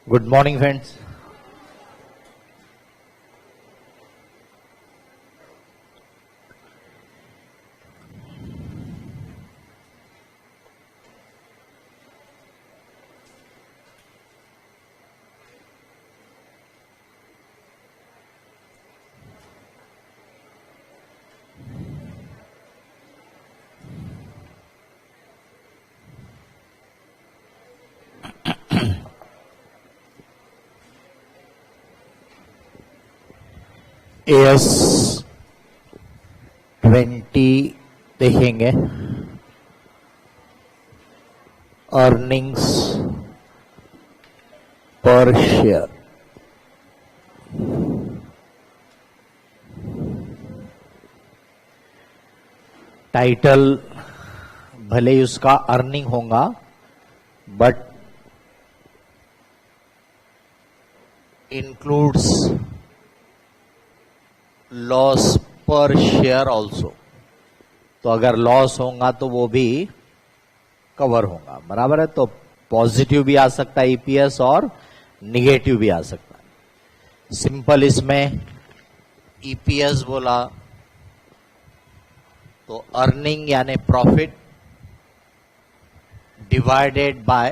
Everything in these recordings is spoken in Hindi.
Good morning, friends. AS 20 देखेंगे। अर्निंग्स पर शेयर। टाइटल भले ही उसका अर्निंग होगा, बट इंक्लूड्स लॉस पर शेयर ऑल्सो। तो अगर लॉस होगा तो वो भी कवर होगा, बराबर है। तो पॉजिटिव भी आ सकता है ईपीएस और निगेटिव भी आ सकता है। सिंपल इसमें ईपीएस बोला तो अर्निंग यानी profit divided by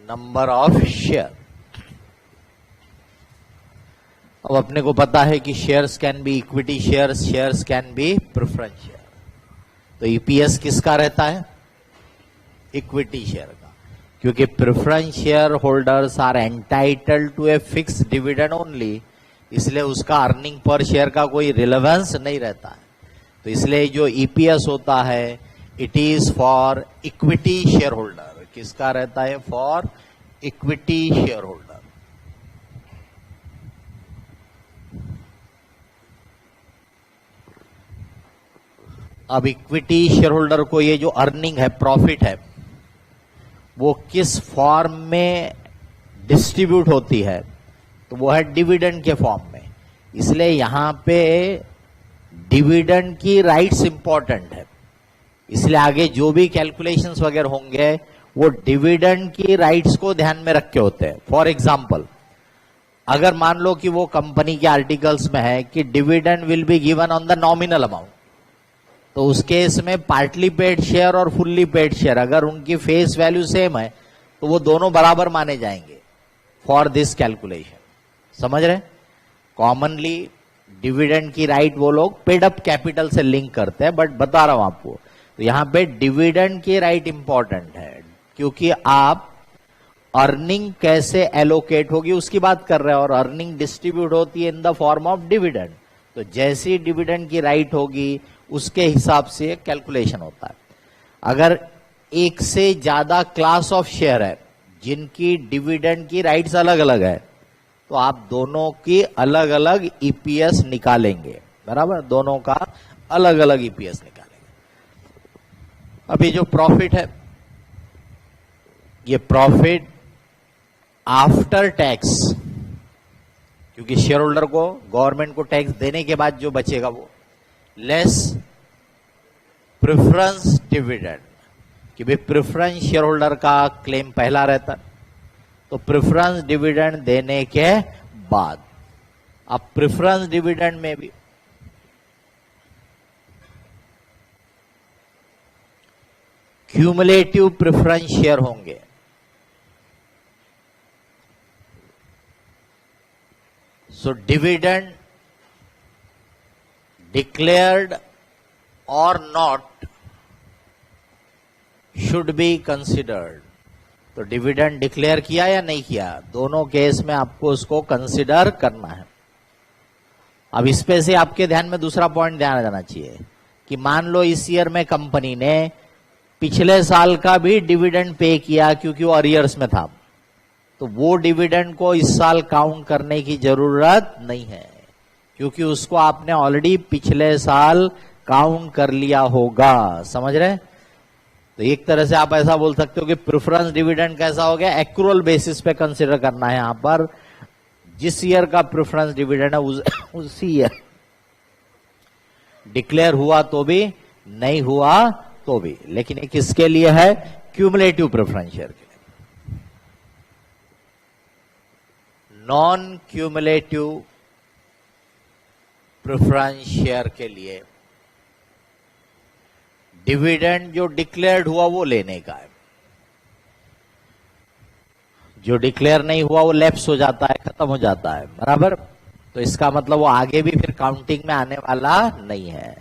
number of share. अब अपने को पता है कि shares can be equity shares, shares can be preference share. तो ईपीएस किसका रहता है? इक्विटी शेयर का, क्योंकि preference share holders are entitled to a fix dividend only, इसलिए उसका अर्निंग पर शेयर का कोई रिलेवेंस नहीं रहता है। तो इसलिए जो ईपीएस होता है it is for equity share holder. किसका रहता है? For equity share holder. अब इक्विटी शेयर होल्डर को ये जो अर्निंग है, प्रॉफिट है, वो किस फॉर्म में डिस्ट्रीब्यूट होती है? तो वो है डिविडेंड के फॉर्म में। इसलिए यहां पे डिविडेंड की राइट्स इंपॉर्टेंट है। इसलिए आगे जो भी कैलकुलेशंस वगैरह होंगे वो डिविडेंड की राइट्स को ध्यान में रख के होते हैं। फॉर एग्जाम्पल, अगर मान लो कि वो कंपनी के आर्टिकल्स में है कि dividend will be given on the nominal amount, तो उस केस में पार्टली पेड शेयर और फुल्ली पेड शेयर अगर उनकी फेस वैल्यू सेम है तो वो दोनों बराबर माने जाएंगे फॉर दिस कैलकुलेशन। समझ रहे? कॉमनली डिविडेंड की राइट वो लोग पेड अप कैपिटल से लिंक करते हैं, बट बता रहा हूं आपको, तो यहां पे डिविडेंड की राइट इंपॉर्टेंट है, क्योंकि आप अर्निंग कैसे एलोकेट होगी उसकी बात कर रहे हैं, और अर्निंग डिस्ट्रीब्यूट होती है in the form of dividend. तो जैसी डिविडेंड की राइट होगी उसके हिसाब से कैलकुलेशन होता है। अगर एक से ज्यादा क्लास ऑफ शेयर है जिनकी डिविडेंड की राइट्स अलग अलग है, तो आप दोनों की अलग अलग ईपीएस निकालेंगे, बराबर? दोनों का अलग अलग ईपीएस निकालेंगे। अभी जो प्रॉफिट है, ये प्रॉफिट आफ्टर टैक्स, क्योंकि शेयर होल्डर को, गवर्नमेंट को टैक्स देने के बाद जो बचेगा वो लेस प्रेफरेंस डिविडेंड, कि भाई प्रेफरेंस शेयर होल्डर का क्लेम पहला रहता है, तो प्रेफरेंस डिविडेंड देने के बाद अब प्रेफरेंस डिविडेंड में भी क्यूमुलेटिव प्रेफरेंस शेयर होंगे। So dividend declared or not should be considered। तो डिविडेंड डिक्लेयर किया या नहीं किया, दोनों केस में आपको उसको कंसिडर करना है। अब इस पे से आपके ध्यान में दूसरा पॉइंट ध्यान जाना चाहिए कि मान लो इस ईयर में कंपनी ने पिछले साल का भी डिविडेंड पे किया क्योंकि वो अरियर्स में था, तो वो डिविडेंड को इस साल काउंट करने की जरूरत नहीं है, क्योंकि उसको आपने ऑलरेडी पिछले साल काउंट कर लिया होगा। समझ रहे? तो एक तरह से आप ऐसा बोल सकते हो कि प्रेफरेंस डिविडेंड कैसा हो गया, एक्रूअल बेसिस पे कंसिडर करना है। यहां पर जिस ईयर का प्रेफरेंस डिविडेंड है उसी ईयर डिक्लेयर हुआ तो भी, नहीं हुआ तो भी, लेकिन ये किसके लिए है? क्यूमुलेटिव प्रेफरेंस शेयर के लिए। नॉन क्यूमुलेटिव प्रेफरेंस शेयर के लिए डिविडेंड जो डिक्लेयर्ड हुआ वो लेने का है, जो डिक्लेयर नहीं हुआ वो लैप्स हो जाता है, खत्म हो जाता है, बराबर। तो इसका मतलब वो आगे भी फिर काउंटिंग में आने वाला नहीं है।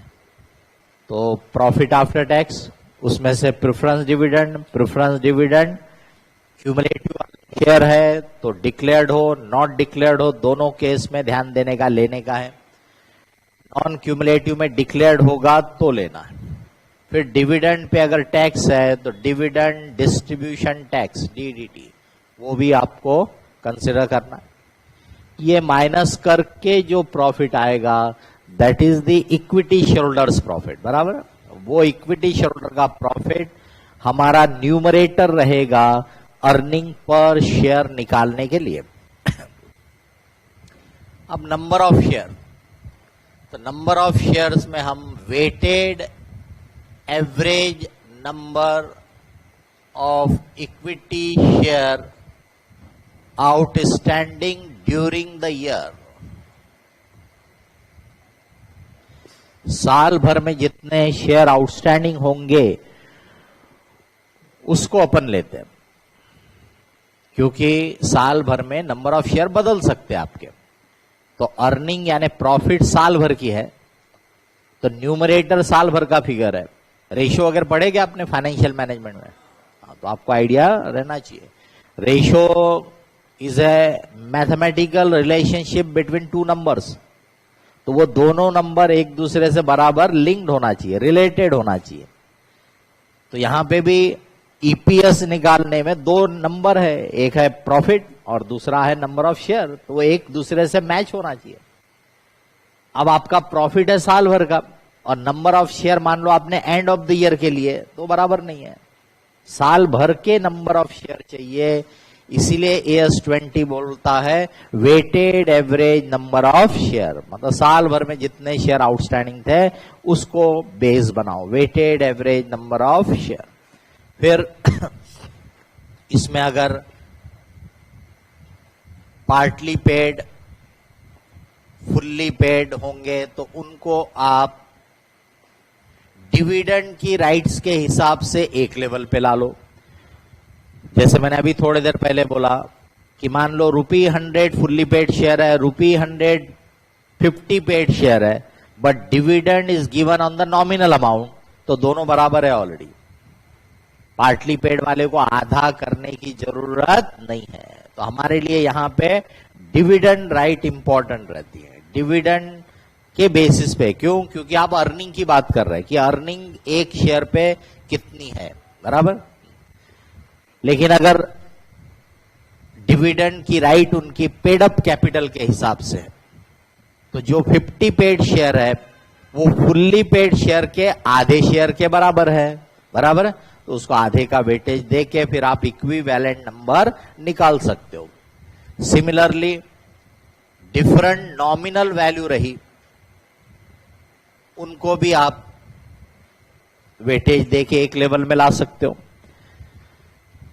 तो प्रॉफिट आफ्टर टैक्स, उसमें से प्रेफरेंस डिविडेंड क्यूमुलेटिव शेयर है तो डिक्लेयर्ड हो नॉट डिक्लेयर्ड हो दोनों केस में ध्यान देने का, लेने का है। नॉन क्यूमुलेटिव में डिक्लेयर्ड होगा तो लेना है। फिर डिविडेंड पे अगर टैक्स है तो डिविडेंड डिस्ट्रीब्यूशन टैक्स डीडीटी, वो भी आपको कंसिडर करना है। ये माइनस करके जो प्रॉफिट आएगा that is the equity shareholders profit, बराबर। वो इक्विटी शेयरहोल्डर का प्रॉफिट हमारा न्यूमरेटर रहेगा अर्निंग पर शेयर निकालने के लिए। अब नंबर ऑफ शेयर, तो नंबर ऑफ शेयर्स में हम weighted average number of equity share outstanding during the year, साल भर में जितने शेयर आउटस्टैंडिंग होंगे उसको अपन लेते हैं, क्योंकि साल भर में नंबर ऑफ शेयर बदल सकते हैं आपके। तो अर्निंग यानी प्रॉफिट साल भर की है, तो न्यूमरेटर साल भर का फिगर है। रेशियो अगर पढ़ेगा आपने फाइनेंशियल मैनेजमेंट में, तो आपको आइडिया रहना चाहिए। Ratio is a mathematical relationship between two numbers, तो वो दोनों नंबर एक दूसरे से बराबर लिंक्ड होना चाहिए, रिलेटेड होना चाहिए। तो यहां पे भी ईपीएस निकालने में दो नंबर है, एक है प्रॉफिट और दूसरा है नंबर ऑफ शेयर, तो वो एक दूसरे से मैच होना चाहिए। अब आपका प्रॉफिट है साल भर का और नंबर ऑफ शेयर मान लो आपने एंड ऑफ द ईयर के लिए, तो बराबर नहीं है। साल भर के नंबर ऑफ शेयर चाहिए, इसीलिए AS20 बोलता है weighted average number of share, मतलब साल भर में जितने शेयर आउटस्टैंडिंग थे उसको बेस बनाओ, weighted average number of share. फिर इसमें अगर पार्टली पेड फुल्ली पेड होंगे तो उनको आप डिविडेंड की राइट्स के हिसाब से एक लेवल पे ला लो। जैसे मैंने अभी थोड़ी देर पहले बोला कि मान लो ₹100 फुल्ली पेड शेयर है, ₹100 50 पेड शेयर है, but dividend is given on the nominal amount, तो दोनों बराबर है ऑलरेडी। पार्टली पेड वाले को आधा करने की जरूरत नहीं है। तो हमारे लिए यहां पे डिविडेंड राइट इंपॉर्टेंट रहती है, डिविडेंड के बेसिस पे। क्यों? क्योंकि आप अर्निंग की बात कर रहे हैं कि अर्निंग एक शेयर पे कितनी है, बराबर। लेकिन अगर डिविडेंड की राइट उनकी पेड अप कैपिटल के हिसाब से है, तो जो 50 पेड शेयर है वो फुल्ली पेड शेयर के आधे शेयर के बराबर है, बराबर। तो उसको आधे का वेटेज देके फिर आप इक्विवेलेंट नंबर निकाल सकते हो। सिमिलरली डिफरेंट नॉमिनल वैल्यू रही, उनको भी आप वेटेज देके एक लेवल में ला सकते हो।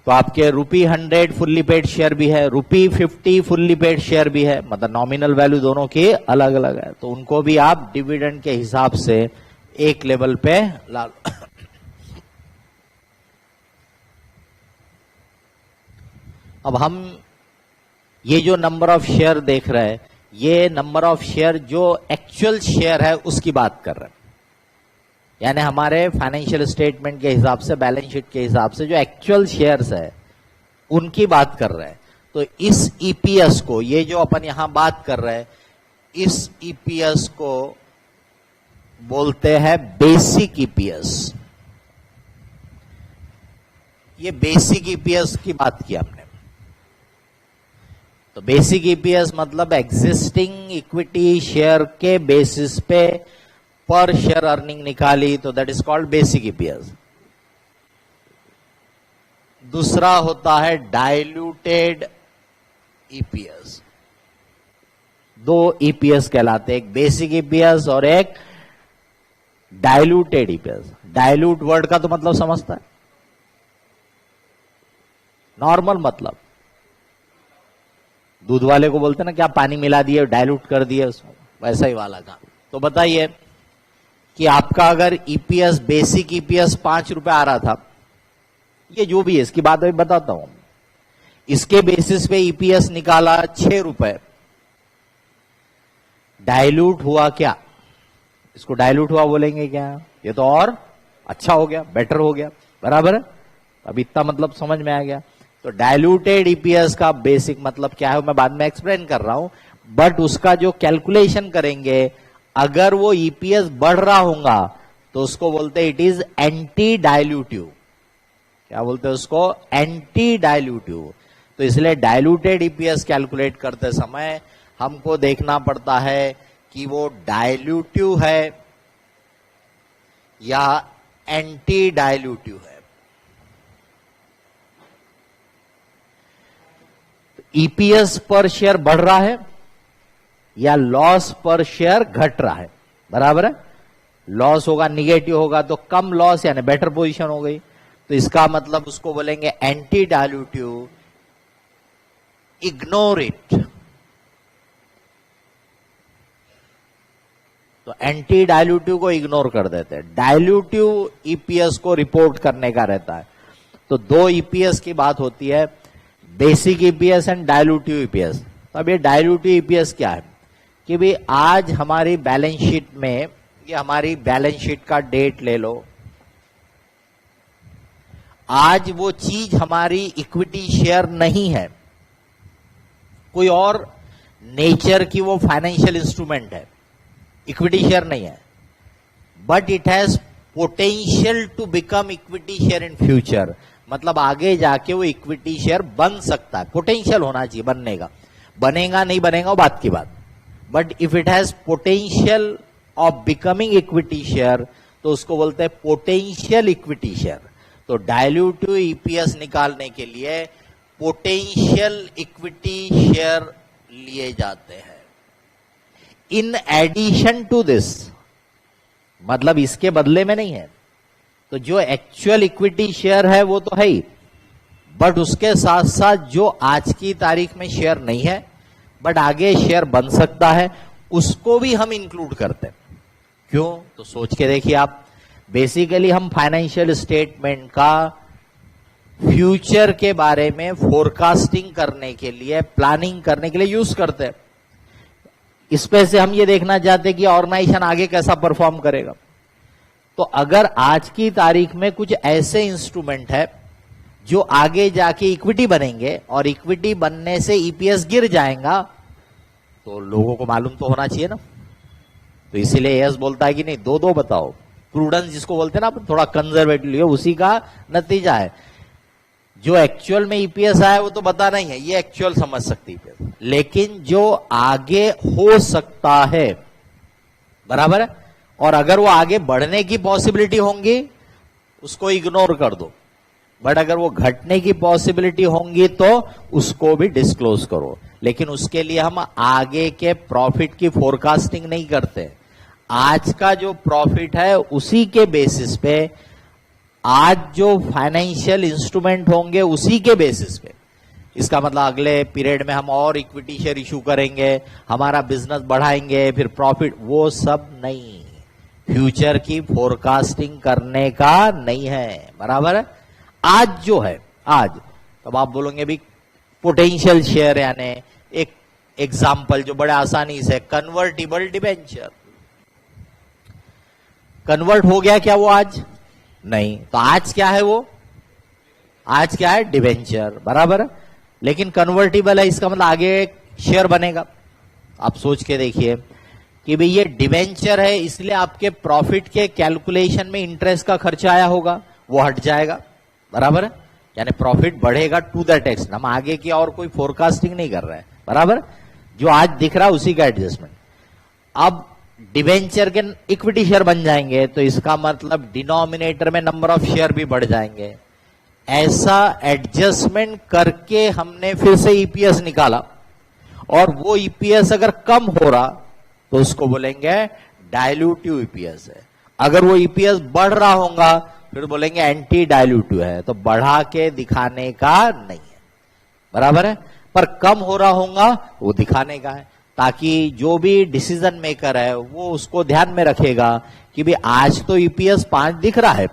तो आपके ₹100 फुल्ली पेड शेयर भी है, ₹50 फुल्ली पेड शेयर भी है, मतलब नॉमिनल वैल्यू दोनों की अलग अलग है, तो उनको भी आप डिविडेंड के हिसाब से एक लेवल पे ला लो। अब हम ये जो नंबर ऑफ शेयर देख रहे हैं, ये नंबर ऑफ शेयर जो एक्चुअल शेयर है उसकी बात कर रहे हैं, यानी हमारे फाइनेंशियल स्टेटमेंट के हिसाब से, बैलेंस शीट के हिसाब से जो एक्चुअल शेयर्स है उनकी बात कर रहे हैं। तो इस ईपीएस को, ये जो अपन यहां बात कर रहे हैं, इस ईपीएस को बोलते हैं बेसिक ईपीएस। ये बेसिक ईपीएस की बात की हमने। तो बेसिक ईपीएस मतलब एग्जिस्टिंग इक्विटी शेयर के बेसिस पे पर शेयर अर्निंग निकाली, तो that is called basic EPS. दूसरा होता है डाइल्यूटेड ईपीएस। दो ईपीएस कहलाते हैं, एक बेसिक ईपीएस और एक डाइल्यूटेड ईपीएस। डाइल्यूट वर्ड का तो मतलब समझता है, नॉर्मल मतलब दूध वाले को बोलते ना क्या पानी मिला दिए, डाइल्यूट कर दिए उसको, वैसा ही वाला काम। तो बताइए कि आपका अगर ईपीएस, बेसिक ईपीएस 5 रुपए आ रहा था, ये जो भी है इसकी बात अभी बताता हूं, इसके बेसिस पे ईपीएस निकाला 6 रुपए, डाइल्यूट हुआ क्या? इसको डाइल्यूट हुआ बोलेंगे क्या? ये तो और अच्छा हो गया, बेटर हो गया, बराबर है। अब इतना मतलब समझ में आ गया। तो डाइल्यूटेड ईपीएस का बेसिक मतलब क्या है मैं बाद में एक्सप्लेन कर रहा हूं, बट उसका जो कैलकुलेशन करेंगे, अगर वो ईपीएस बढ़ रहा होगा तो उसको बोलते हैं इट इज एंटी डाइल्यूटिव। क्या बोलते हैं उसको? Anti dilutive. तो इसलिए डाइल्यूटेड ईपीएस कैलकुलेट करते समय हमको देखना पड़ता है कि वो डाइल्यूटिव है या एंटी डाइल्यूटिव है। ईपीएस पर शेयर बढ़ रहा है या लॉस पर शेयर घट रहा है, बराबर है। लॉस होगा, निगेटिव होगा तो कम लॉस यानी बेटर पोजीशन हो गई, तो इसका मतलब उसको बोलेंगे एंटी डाइल्यूटिव। Ignore it. तो एंटी डाइल्यूटिव को इग्नोर कर देते हैं, डाइल्यूटिव ईपीएस को रिपोर्ट करने का रहता है। तो दो ईपीएस की बात होती है, basic EPS and dilutive EPS. तो अब ये डाइल्यूटिव ईपीएस क्या है कि भाई आज हमारी बैलेंस शीट में, ये हमारी बैलेंस शीट का डेट ले लो, आज वो चीज हमारी इक्विटी शेयर नहीं है, कोई और नेचर की वो फाइनेंशियल इंस्ट्रूमेंट है, इक्विटी शेयर नहीं है, but it has potential to become equity share in future. मतलब आगे जाके वो इक्विटी शेयर बन सकता है, पोटेंशियल होना चाहिए बनने का, बनेगा नहीं बनेगा वो बात की बात, but if it has potential of becoming equity share तो उसको बोलते हैं पोटेंशियल इक्विटी शेयर। तो डाइल्यूटिव ईपीएस निकालने के लिए पोटेंशियल इक्विटी शेयर लिए जाते हैं। इन एडिशन टू दिस, मतलब इसके बदले में नहीं है, तो जो एक्चुअल इक्विटी शेयर है वो तो है ही, बट उसके साथ साथ जो आज की तारीख में शेयर नहीं है बट आगे शेयर बन सकता है, उसको भी हम इंक्लूड करते हैं। क्यों? तो सोच के देखिए आप, बेसिकली हम फाइनेंशियल स्टेटमेंट का फ्यूचर के बारे में फोरकास्टिंग करने के लिए, प्लानिंग करने के लिए यूज करते हैं। इस पे से हम ये देखना चाहते हैं कि ऑर्गेनाइजेशन आगे कैसा परफॉर्म करेगा। तो अगर आज की तारीख में कुछ ऐसे इंस्ट्रूमेंट है जो आगे जाके इक्विटी बनेंगे और इक्विटी बनने से ईपीएस गिर जाएगा, तो लोगों को मालूम तो होना चाहिए ना। तो इसीलिए एस बोलता है कि नहीं, दो दो बताओ। प्रूडेंस जिसको बोलते हैं ना, थोड़ा कंजर्वेटिव, उसी का नतीजा है। जो एक्चुअल में ईपीएस आया वो तो बता नहीं है, ये एक्चुअल समझ सकती है, लेकिन जो आगे हो सकता है, बराबर है, और अगर वो आगे बढ़ने की पॉसिबिलिटी होंगी उसको इग्नोर कर दो, बट अगर वो घटने की पॉसिबिलिटी होंगी तो उसको भी डिस्क्लोज करो। लेकिन उसके लिए हम आगे के प्रॉफिट की फोरकास्टिंग नहीं करते। आज का जो प्रॉफिट है उसी के बेसिस पे, आज जो फाइनेंशियल इंस्ट्रूमेंट होंगे उसी के बेसिस पे, इसका मतलब अगले पीरियड में हम और इक्विटी शेयर इशू करेंगे, हमारा बिजनेस बढ़ाएंगे, फिर प्रॉफिट, वो सब नहीं। फ्यूचर की फोरकास्टिंग करने का नहीं है, बराबर है। आज जो है आज, तब आप बोलोगे भी पोटेंशियल शेयर, यानी एक एग्जाम्पल जो बड़े आसानी से, कन्वर्टिबल डिबेंचर। कन्वर्ट हो गया क्या वो आज? नहीं। तो आज क्या है वो? आज क्या है? डिबेंचर, बराबर है। लेकिन कन्वर्टिबल है, इसका मतलब आगे शेयर बनेगा। आप सोच के देखिए कि भाई ये डिबेंचर है, इसलिए आपके प्रॉफिट के कैलकुलेशन में इंटरेस्ट का खर्चा आया होगा, वो हट जाएगा, बराबर है। यानी प्रॉफिट बढ़ेगा टू दैट एक्सटेंट। हम आगे की और कोई फोरकास्टिंग नहीं कर रहे हैं, बराबर। जो आज दिख रहा है उसी का एडजस्टमेंट। अब डिबेंचर के इक्विटी शेयर बन जाएंगे तो इसका मतलब डिनोमिनेटर में नंबर ऑफ शेयर भी बढ़ जाएंगे। ऐसा एडजस्टमेंट करके हमने फिर से ईपीएस निकाला, और वो ईपीएस अगर कम हो रहा तो उसको बोलेंगे डाइल्यूटिव ईपीएस है। अगर वो ईपीएस बढ़ रहा होगा फिर बोलेंगे एंटी डाइल्यूटिव है। तो बढ़ा के दिखाने का नहीं है, बराबर है। पर कम हो रहा होगा वो दिखाने का है, ताकि जो भी डिसीजन मेकर है वो उसको ध्यान में रखेगा कि भी आज तो ईपीएस 5 दिख रहा है,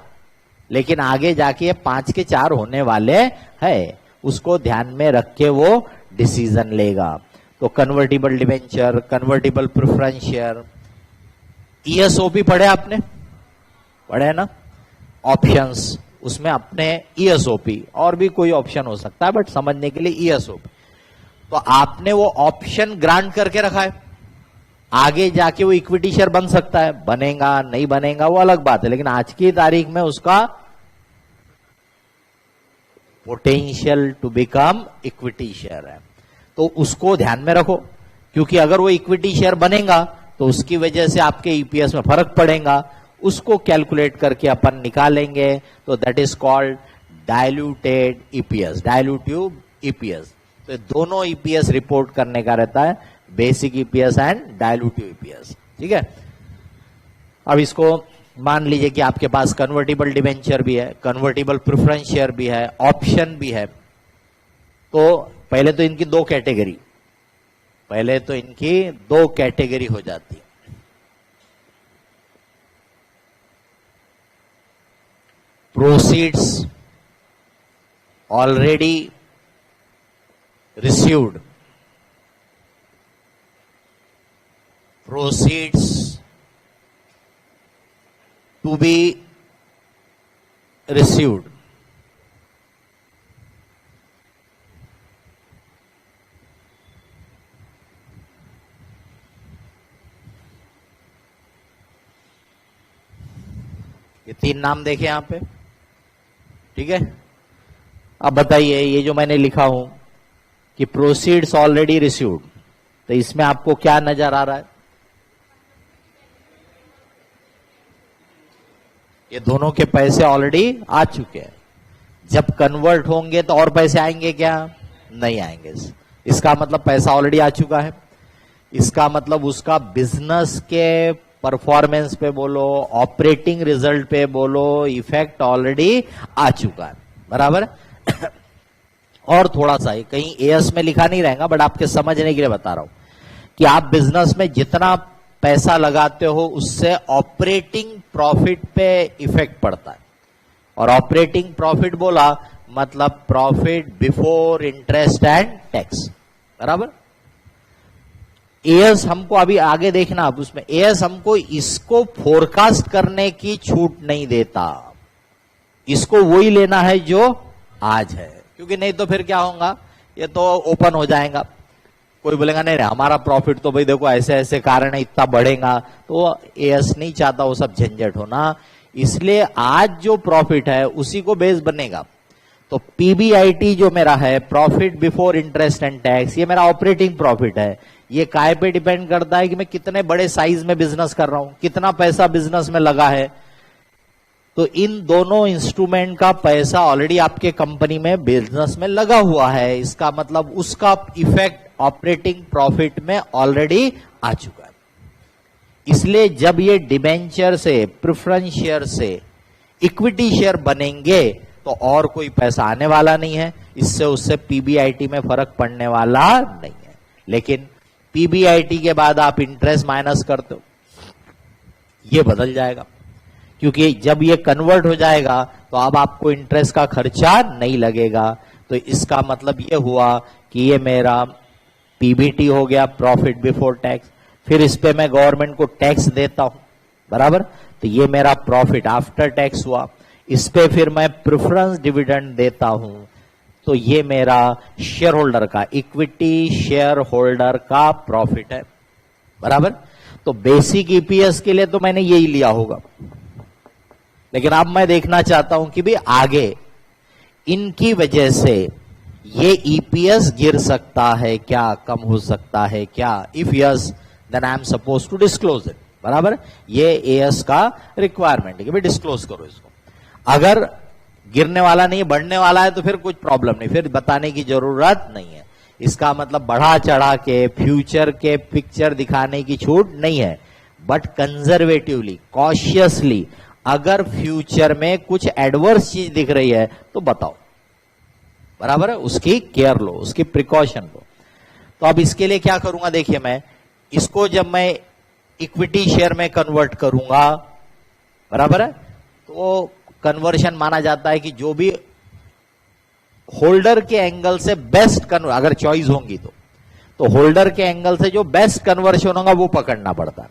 लेकिन आगे जाके ये 5 के 4 होने वाले है, उसको ध्यान में रख के वो डिसीजन लेगा। तो convertible debenture, convertible preference share, ESOP पढ़े आपने, पढ़े ना, ऑप्शंस, उसमें अपने ईएसओपी और भी कोई ऑप्शन हो सकता है, बट समझने के लिए ईएसओपी। तो आपने वो ऑप्शन ग्रांट करके रखा है, आगे जाके वो इक्विटी शेयर बन सकता है, बनेगा नहीं बनेगा वो अलग बात है, लेकिन आज की तारीख में उसका potential to become equity share है। तो उसको ध्यान में रखो, क्योंकि अगर वो इक्विटी शेयर बनेगा तो उसकी वजह से आपके ईपीएस में फर्क पड़ेगा, उसको कैलकुलेट करके अपन निकालेंगे। तो that is called diluted EPS, dilutive EPS. तो दोनों ईपीएस रिपोर्ट करने का रहता है, basic EPS and dilutive EPS, ठीक है। अब इसको मान लीजिए कि आपके पास कन्वर्टिबल डिवेंचर भी है, कन्वर्टिबल प्रेफरेंस शेयर भी है, ऑप्शन भी है। तो पहले तो इनकी दो कैटेगरी हो जाती है। Proceeds already received, proceeds to be received, ये 3 नाम देखे यहां पे, ठीक है। अब बताइए, ये जो मैंने लिखा हूं कि प्रोसीड्स ऑलरेडी रिसीव्ड, तो इसमें आपको क्या नजर आ रहा है? ये दोनों के पैसे ऑलरेडी आ चुके हैं। जब कन्वर्ट होंगे तो और पैसे आएंगे क्या? नहीं आएंगे। इसका मतलब पैसा ऑलरेडी आ चुका है। इसका मतलब उसका बिजनेस के परफॉर्मेंस पे बोलो, ऑपरेटिंग रिजल्ट पे बोलो, इफेक्ट ऑलरेडी आ चुका है, बराबर। और थोड़ा सा कहीं एएस में लिखा नहीं रहेगा, बट आपके समझने के लिए बता रहा हूं कि आप बिजनेस में जितना पैसा लगाते हो उससे ऑपरेटिंग प्रॉफिट पे इफेक्ट पड़ता है। और ऑपरेटिंग प्रॉफिट बोला मतलब profit before interest and tax, बराबर। एएस हमको अभी आगे देखना, अब उसमें एएस हमको इसको फोरकास्ट करने की छूट नहीं देता, इसको वही लेना है जो आज है, क्योंकि नहीं तो फिर क्या होगा, ये तो ओपन हो जाएगा। कोई बोलेगा नहीं हमारा प्रॉफिट तो भाई देखो ऐसे ऐसे कारण है इतना बढ़ेगा, तो एएस नहीं चाहता वो सब झंझट होना, इसलिए आज जो प्रॉफिट है उसी को बेस बनेगा। तो पीबीआईटी जो मेरा है, profit before interest and tax, ये मेरा ऑपरेटिंग प्रॉफिट है। ये काय पे डिपेंड करता है कि मैं कितने बड़े साइज में बिजनेस कर रहा हूं, कितना पैसा बिजनेस में लगा है। तो इन दोनों इंस्ट्रूमेंट का पैसा ऑलरेडी आपके कंपनी में बिजनेस में लगा हुआ है, इसका मतलब उसका इफेक्ट ऑपरेटिंग प्रॉफिट में ऑलरेडी आ चुका है। इसलिए जब ये डिबेंचर से, प्रेफरेंस शेयर से इक्विटी शेयर बनेंगे तो और कोई पैसा आने वाला नहीं है, इससे उससे पीबीआईटी में फर्क पड़ने वाला नहीं है। लेकिन पीबीआईटी के बाद आप इंटरेस्ट माइनस करते हो, ये बदल जाएगा, क्योंकि जब ये कन्वर्ट हो जाएगा तो अब आपको इंटरेस्ट का खर्चा नहीं लगेगा। तो इसका मतलब ये हुआ कि ये मेरा पीबीटी हो गया, प्रॉफिट बिफोर टैक्स, फिर इस पे मैं गवर्नमेंट को टैक्स देता हूं, बराबर। तो ये मेरा प्रॉफिट आफ्टर टैक्स हुआ, इस पे फिर मैं प्रेफरेंस डिविडेंड देता हूं, तो ये मेरा शेयर होल्डर का, इक्विटी शेयर होल्डर का प्रॉफिट है, बराबर। तो बेसिक ईपीएस के लिए तो मैंने यही लिया होगा, लेकिन अब मैं देखना चाहता हूं कि भी आगे इनकी वजह से ये ईपीएस गिर सकता है क्या, कम हो सकता है क्या? If yes then I am suppose to disclose it, बराबर। ये एएस का रिक्वायरमेंट है कि भाई डिस्क्लोज करो इसको। अगर गिरने वाला नहीं, बढ़ने वाला है, तो फिर कुछ प्रॉब्लम नहीं, फिर बताने की जरूरत नहीं है। इसका मतलब बढ़ा चढ़ा के फ्यूचर के पिक्चर दिखाने की छूट नहीं है, बट कंजर्वेटिवली, कॉशियसली, अगर फ्यूचर में कुछ एडवर्स चीज दिख रही है तो बताओ, बराबर है, उसकी केयर लो, उसकी प्रिकॉशन लो। तो अब इसके लिए क्या करूंगा, देखिए मैं इसको जब मैं इक्विटी शेयर में कन्वर्ट करूंगा, बराबर है, तो कन्वर्शन माना जाता है कि जो भी होल्डर के एंगल से बेस्ट अगर चॉइस होंगी तो होल्डर के एंगल से जो बेस्ट कन्वर्शन होगा वो पकड़ना पड़ता है।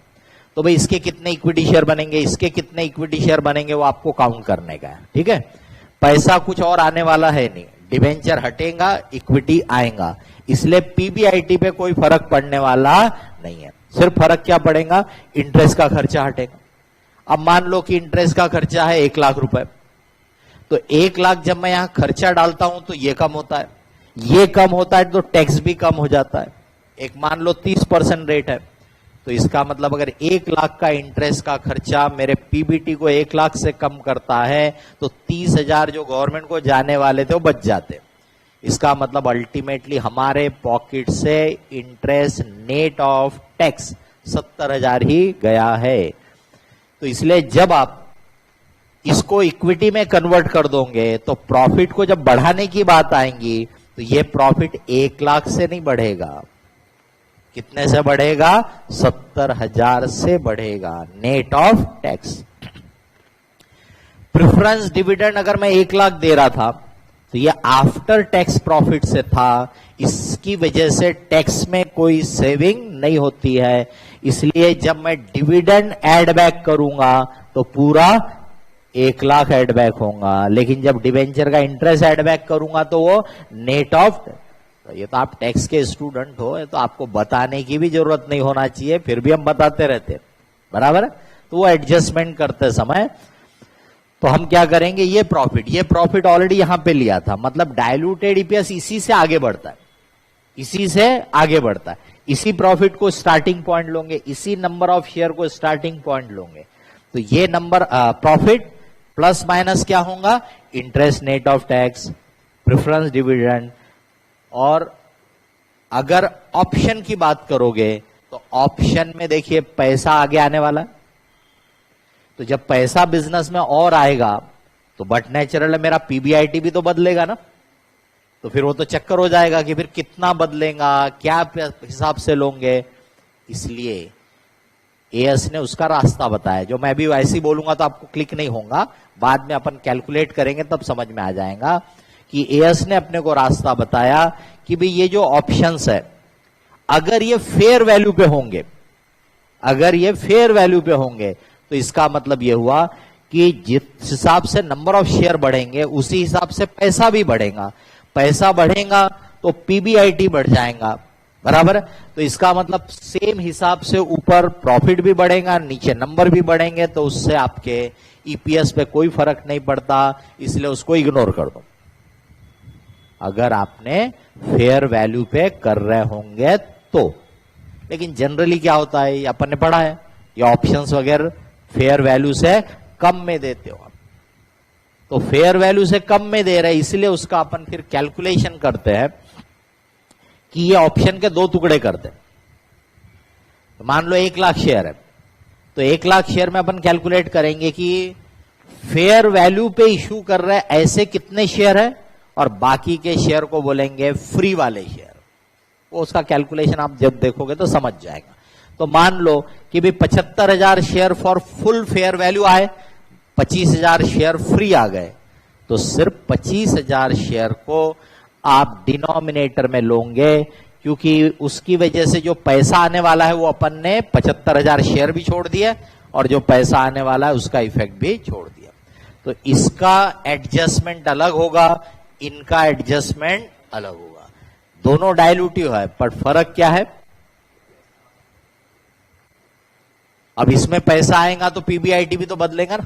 तो भाई इसके कितने इक्विटी शेयर बनेंगे, इसके कितने इक्विटी शेयर बनेंगे, वो आपको काउंट करने का है, ठीक है। पैसा कुछ और आने वाला है नहीं, डिवेंचर हटेगा, इक्विटी आएगा, इसलिए पीबीआईटी पे कोई फर्क पड़ने वाला नहीं है। सिर्फ फर्क क्या पड़ेगा, इंटरेस्ट का खर्चा हटेगा। अब मान लो कि इंटरेस्ट का खर्चा है 1 लाख रुपए, तो 1 लाख जब मैं यहां खर्चा डालता हूं तो ये कम होता है, ये कम होता है तो टैक्स भी कम हो जाता है। एक मान लो 30% रेट है, तो इसका मतलब अगर 1 लाख का इंटरेस्ट का खर्चा मेरे पीबीटी को 1 लाख से कम करता है तो 30,000 जो गवर्नमेंट को जाने वाले थे वो बच जाते। इसका मतलब अल्टीमेटली हमारे पॉकेट से इंटरेस्ट नेट ऑफ टैक्स 70,000 ही गया है। तो इसलिए जब आप इसको इक्विटी में कन्वर्ट कर दोगे तो प्रॉफिट को जब बढ़ाने की बात आएंगी तो ये प्रॉफिट 1 लाख से नहीं बढ़ेगा, कितने से बढ़ेगा, 70,000 से बढ़ेगा net of tax. Preference dividend अगर मैं 1 लाख दे रहा था तो ये आफ्टर टैक्स प्रॉफिट से था, इसकी वजह से टैक्स में कोई सेविंग नहीं होती है, इसलिए जब मैं डिविडेंड ऐड बैक करूंगा तो पूरा 1 लाख ऐड बैक होगा। लेकिन जब डिवेंचर का इंटरेस्ट ऐड बैक करूंगा तो वो नेट ऑफ, तो ये तो आप टैक्स के स्टूडेंट हो, तो आपको बताने की भी जरूरत नहीं होना चाहिए, फिर भी हम बताते रहते, बराबर है। तो वो एडजस्टमेंट करते समय तो हम क्या करेंगे, ये प्रॉफिट ऑलरेडी यहां पे लिया था, मतलब डायलूटेड ईपीएस इसी से आगे बढ़ता है, इसी से आगे बढ़ता है, इसी प्रॉफिट को स्टार्टिंग पॉइंट लोगे, इसी नंबर ऑफ शेयर को स्टार्टिंग पॉइंट लोगे। तो ये नंबर प्रॉफिट प्लस माइनस क्या होगा, interest net of tax, preference dividend. और अगर ऑप्शन की बात करोगे तो ऑप्शन में देखिए पैसा आगे आने वाला है, तो जब पैसा बिजनेस में और आएगा तो बट नेचुरल है मेरा पीबीआईटी भी तो बदलेगा ना, तो फिर वो तो चक्कर हो जाएगा कि फिर कितना बदलेगा, क्या हिसाब से लोगे। इसलिए एएस ने उसका रास्ता बताया, जो मैं भी वैसे ही बोलूंगा तो आपको क्लिक नहीं होगा, बाद में अपन कैलकुलेट करेंगे तब समझ में आ जाएगा कि एएस ने अपने को रास्ता बताया कि भाई ये जो ऑप्शंस है अगर ये फेयर वैल्यू पे होंगे, अगर ये फेयर वैल्यू पे होंगे तो इसका मतलब ये हुआ कि जिस हिसाब से नंबर ऑफ शेयर बढ़ेंगे उसी हिसाब से पैसा भी बढ़ेगा, पैसा बढ़ेगा तो पीबीआईटी बढ़ जाएगा, बराबर। तो इसका मतलब सेम हिसाब से ऊपर प्रॉफिट भी बढ़ेगा, नीचे नंबर भी बढ़ेंगे, तो उससे आपके ईपीएस पे कोई फर्क नहीं पड़ता, इसलिए उसको इग्नोर कर दो अगर आपने फेयर वैल्यू पे कर रहे होंगे तो। लेकिन जनरली क्या होता है, अपन ने पढ़ा है, ये ऑप्शंस वगैरह फेयर वैल्यू से कम में देते हो आप, तो फेयर वैल्यू से कम में दे रहे, इसलिए उसका अपन फिर कैलकुलेशन करते हैं कि ये ऑप्शन के 2 टुकड़े करते हैं। तो मान लो 1 लाख शेयर है, तो 1 लाख शेयर में अपन कैलकुलेट करेंगे कि फेयर वैल्यू पे इशू कर रहे ऐसे कितने शेयर है, और बाकी के शेयर को बोलेंगे फ्री वाले शेयर। वो उसका कैलकुलेशन आप जब देखोगे तो समझ जाएगा। तो मान लो कि भी 75,000 share for full fair value आए, 25,000 शेयर फ्री आ गए, तो सिर्फ 25,000 शेयर को आप डिनोमिनेटर में लोगे, क्योंकि उसकी वजह से जो पैसा आने वाला है वो अपन ने 75,000 शेयर भी छोड़ दिया और जो पैसा आने वाला है उसका इफेक्ट भी छोड़ दिया। तो इसका एडजस्टमेंट अलग होगा, इनका एडजस्टमेंट अलग होगा, दोनों डायलूटिव है, पर फर्क क्या है, अब इसमें पैसा आएगा तो पीबीआईटी भी तो बदलेगा ना,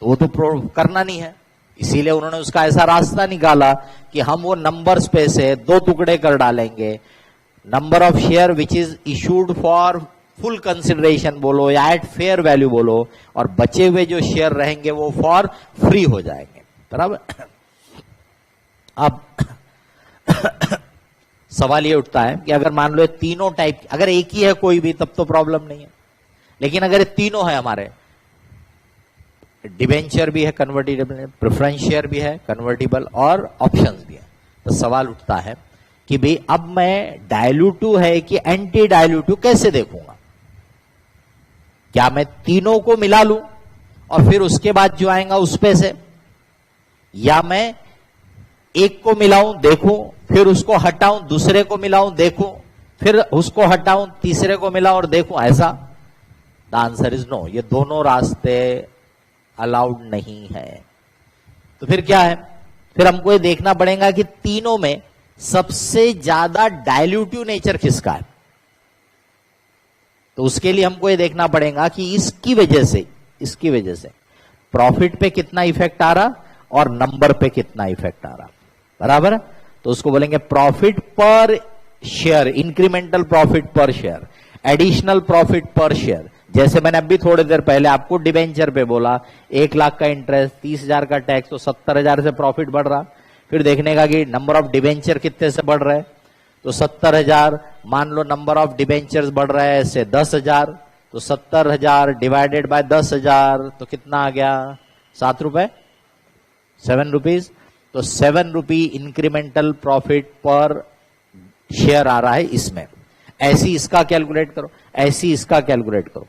तो वो तो करना नहीं है, इसीलिए उन्होंने उसका ऐसा रास्ता निकाला कि हम वो नंबर्स पे से 2 टुकड़े कर डालेंगे, number of share which is issued for full consideration बोलो या एट फेयर वैल्यू बोलो, और बचे हुए जो शेयर रहेंगे वो फॉर फ्री हो जाएंगे, बराबर। अब सवाल ये उठता है कि अगर मान लो तीनों टाइप, अगर एक ही है कोई भी तब तो प्रॉब्लम नहीं है, लेकिन अगर तीनों है हमारे, डिवेंचर भी है कन्वर्टिबल, प्रेफरेंस शेयर भी है कन्वर्टिबल, और ऑप्शंस भी है, तो सवाल उठता है कि भाई अब मैं डायल्यूटिव है कि एंटी डायल्यूटिव कैसे देखूंगा? क्या मैं तीनों को मिला लूं और फिर उसके बाद जो आएगा उस पे से, या मैं एक को मिलाऊं देखूं, फिर उसको हटाऊं, दूसरे को मिलाऊं देखूं, फिर उसको हटाऊं, तीसरे को मिलाऊं और देखूं, ऐसा? द आंसर इज नो, ये दोनों रास्ते अलाउड नहीं है। तो फिर क्या है? फिर हमको ये देखना पड़ेगा कि तीनों में सबसे ज्यादा डायल्यूटिव नेचर किसका है। तो उसके लिए हमको ये देखना पड़ेगा कि इसकी वजह से प्रॉफिट पे कितना इफेक्ट आ रहा और नंबर पे कितना इफेक्ट आ रहा, बराबर? तो उसको बोलेंगे प्रॉफिट पर शेयर, इंक्रीमेंटल प्रॉफिट पर शेयर, एडिशनल प्रॉफिट पर शेयर। जैसे मैंने अभी थोड़ी देर पहले आपको डिबेंचर पे बोला, 1 लाख का इंटरेस्ट, 30,000 का टैक्स, तो 70,000 से प्रॉफिट बढ़ रहा। फिर देखने का कि नंबर ऑफ डिबेंचर कितने से बढ़ रहे, तो 70,000, मान लो नंबर ऑफ डिबेंचर्स बढ़ रहा है से 10,000, तो 70,000 डिवाइडेड बाय 10,000 तो कितना आ गया? 7 रुपए, 7 रुपीज। तो 7 रुपी इंक्रीमेंटल प्रॉफिट पर शेयर आ रहा है इसमें। ऐसी इसका कैलकुलेट करो, ऐसी इसका कैलकुलेट करो।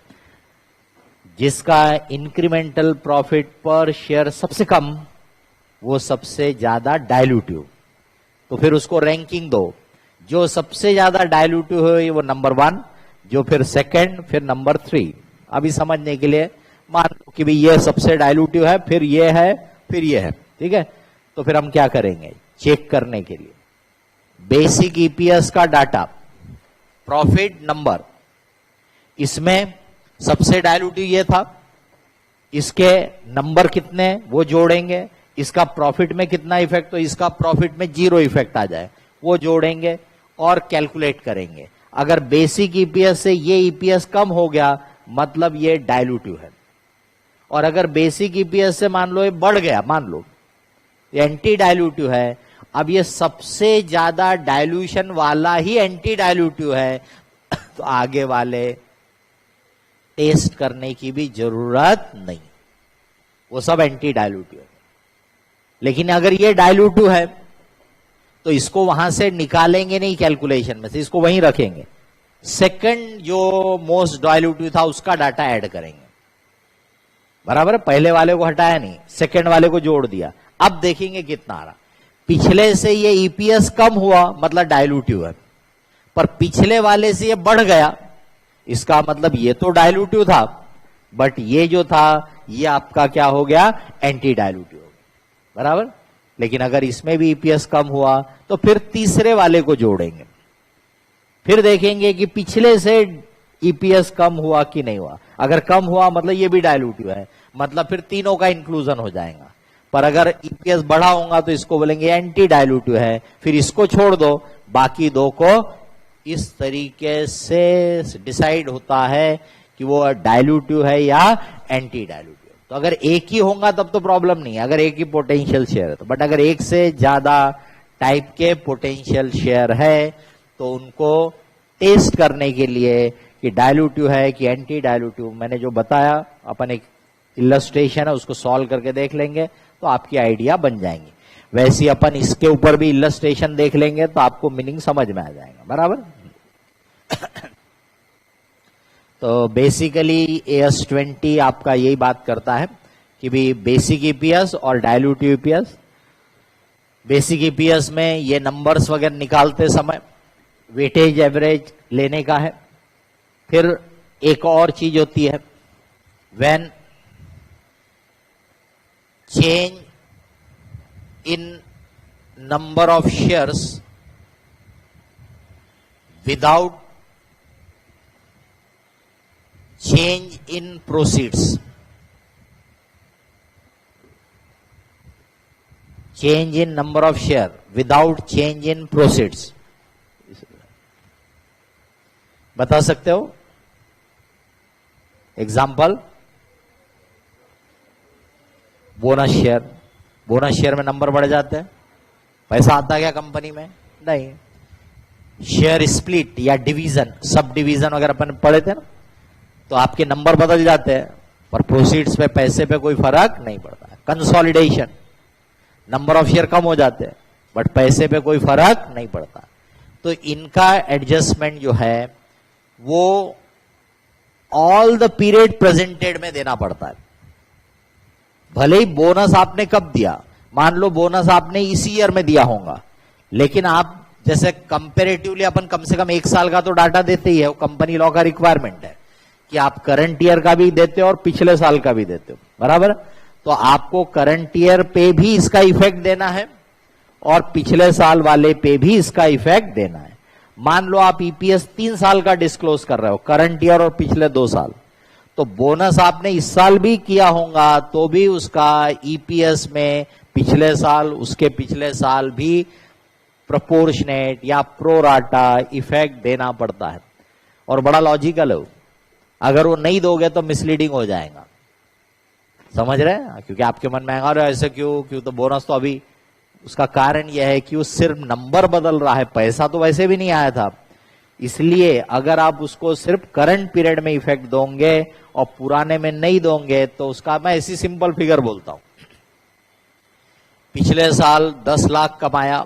जिसका इंक्रीमेंटल प्रॉफिट पर शेयर सबसे कम, वो सबसे ज्यादा डायल्यूटिव। तो फिर उसको रैंकिंग दो, जो सबसे ज्यादा डायल्यूटिव है वो नंबर 1, जो फिर सेकंड, फिर नंबर 3। अभी समझने के लिए मान लो कि भाई ये सबसे डायल्यूटिव है, फिर ये है, फिर ये है, ठीक है? तो फिर हम क्या करेंगे चेक करने के लिए? बेसिक ईपीएस का डाटा, प्रॉफिट नंबर, इसमें सबसे डायल्यूटिव ये था, इसके नंबर कितने वो जोड़ेंगे, इसका प्रॉफिट में कितना इफेक्ट, तो इसका प्रॉफिट में 0 इफेक्ट आ जाए वो जोड़ेंगे और कैलकुलेट करेंगे। अगर बेसिक ईपीएस से ये ईपीएस कम हो गया मतलब ये डायल्यूटिव है, और अगर बेसिक ईपीएस से मान लो ये बढ़ गया, मान लो ये एंटी डायल्यूटिव है, अब ये सबसे ज्यादा डायल्यूशन वाला ही एंटी डायल्यूटिव है, तो आगे वाले टेस्ट करने की भी जरूरत नहीं, वो सब एंटी डायल्यूटिव है। लेकिन अगर ये डायल्यूटिव है तो इसको वहां से निकालेंगे नहीं कैलकुलेशन में से, इसको वहीं रखेंगे। सेकंड जो मोस्ट डायल्यूटिव था उसका डाटा ऐड करेंगे, बराबर? पहले वाले को हटाया नहीं, सेकंड वाले को जोड़ दिया। अब देखेंगे कितना आ रहा। पिछले से ये ईपीएस कम हुआ मतलब डायल्यूटिव है, पर पिछले वाले से ये बढ़ गया, इसका मतलब ये तो डायल्यूटिव था, बट ये जो था ये आपका क्या हो गया? एंटी डायल्यूटिव हो गया, बराबर? लेकिन अगर इसमें भी ईपीएस कम हुआ तो फिर तीसरे वाले को जोड़ेंगे, फिर देखेंगे कि पिछले से ईपीएस कम हुआ कि नहीं हुआ। अगर कम हुआ मतलब ये भी डायल्यूटिव है, मतलब फिर तीनों का इंक्लूजन हो जाएगा। पर अगर ईपीएस बढ़ा होगा तो इसको बोलेंगे एंटी डायल्यूटिव है, फिर इसको छोड़ दो, बाकी दो को। इस तरीके से डिसाइड होता है कि वो डायल्यूटिव है या एंटी डायल्यूटिव। तो अगर एक ही होगा तब तो प्रॉब्लम नहीं है, अगर एक ही पोटेंशियल शेयर है तो। बट अगर एक से ज्यादा टाइप के पोटेंशियल शेयर है तो उनको टेस्ट करने के लिए कि डायल्यूटिव है कि एंटी डायल्यूटिव, मैंने जो बताया अपन एक इलस्ट्रेशन है उसको सॉल्व करके देख लेंगे तो आपकी आइडिया बन जाएंगी। वैसे अपन इसके ऊपर भी इलस्ट्रेशन देख लेंगे तो आपको मीनिंग समझ में आ जाएगा, बराबर? तो बेसिकली AS20 आपका यही बात करता है कि भी बेसिक ईपीएस और डायल्यूटिव ईपीएस। बेसिक ईपीएस में ये नंबर्स वगैरह निकालते समय वेटेज एवरेज लेने का है। फिर एक और चीज होती है, when change in number of shares without change in proceeds, change in number of share without change in proceeds। बता सकते हो example? Bonus share, bonus share में नंबर बढ़ जाते हैं, पैसा आता क्या कंपनी में? नहीं। शेयर स्प्लिट या डिवीजन, सब डिवीजन वगैरह अपन पढ़े थे ना, तो आपके नंबर बदल जाते हैं पर प्रोसीड्स पे, पैसे पे कोई फर्क नहीं पड़ता है। कंसोलिडेशन, नंबर ऑफ शेयर कम हो जाते हैं, बट पैसे पे कोई फर्क नहीं पड़ता। तो इनका एडजस्टमेंट जो है वो ऑल द पीरियड प्रेजेंटेड में देना पड़ता है। भले ही बोनस आपने कब दिया, मान लो बोनस आपने इसी ईयर में दिया होगा, लेकिन आप जैसे कंपेरेटिवली अपन कम से कम 1 साल का तो डाटा देते ही है, वो कंपनी लॉ का रिक्वायरमेंट है कि आप करंट ईयर का भी देते हो और पिछले साल का भी देते हो, बराबर। तो आपको करंट ईयर पे भी इसका इफेक्ट देना है और पिछले साल वाले पे भी इसका इफेक्ट देना है। मान लो आप ईपीएस 3 साल का डिस्क्लोज कर रहे हो, करंट ईयर और पिछले 2 साल, तो बोनस आपने इस साल भी किया होगा तो भी उसका ईपीएस में पिछले साल, उसके पिछले साल भी प्रोपोर्शनेट या प्रोराटा इफेक्ट देना पड़ता है। और बड़ा लॉजिकल है, अगर वो नहीं दोगे तो मिसलीडिंग हो जाएगा, समझ रहे हैं? क्योंकि आपके मन में आएगा ऐसे क्यों, तो बोनस तो अभी, उसका कारण यह है कि वो सिर्फ नंबर बदल रहा है, पैसा तो वैसे भी नहीं आया था। इसलिए अगर आप उसको सिर्फ करंट पीरियड में इफेक्ट दोगे और पुराने में नहीं दोगे तो उसका, मैं ऐसी सिंपल फिगर बोलता हूं, पिछले साल 10 लाख कमाया,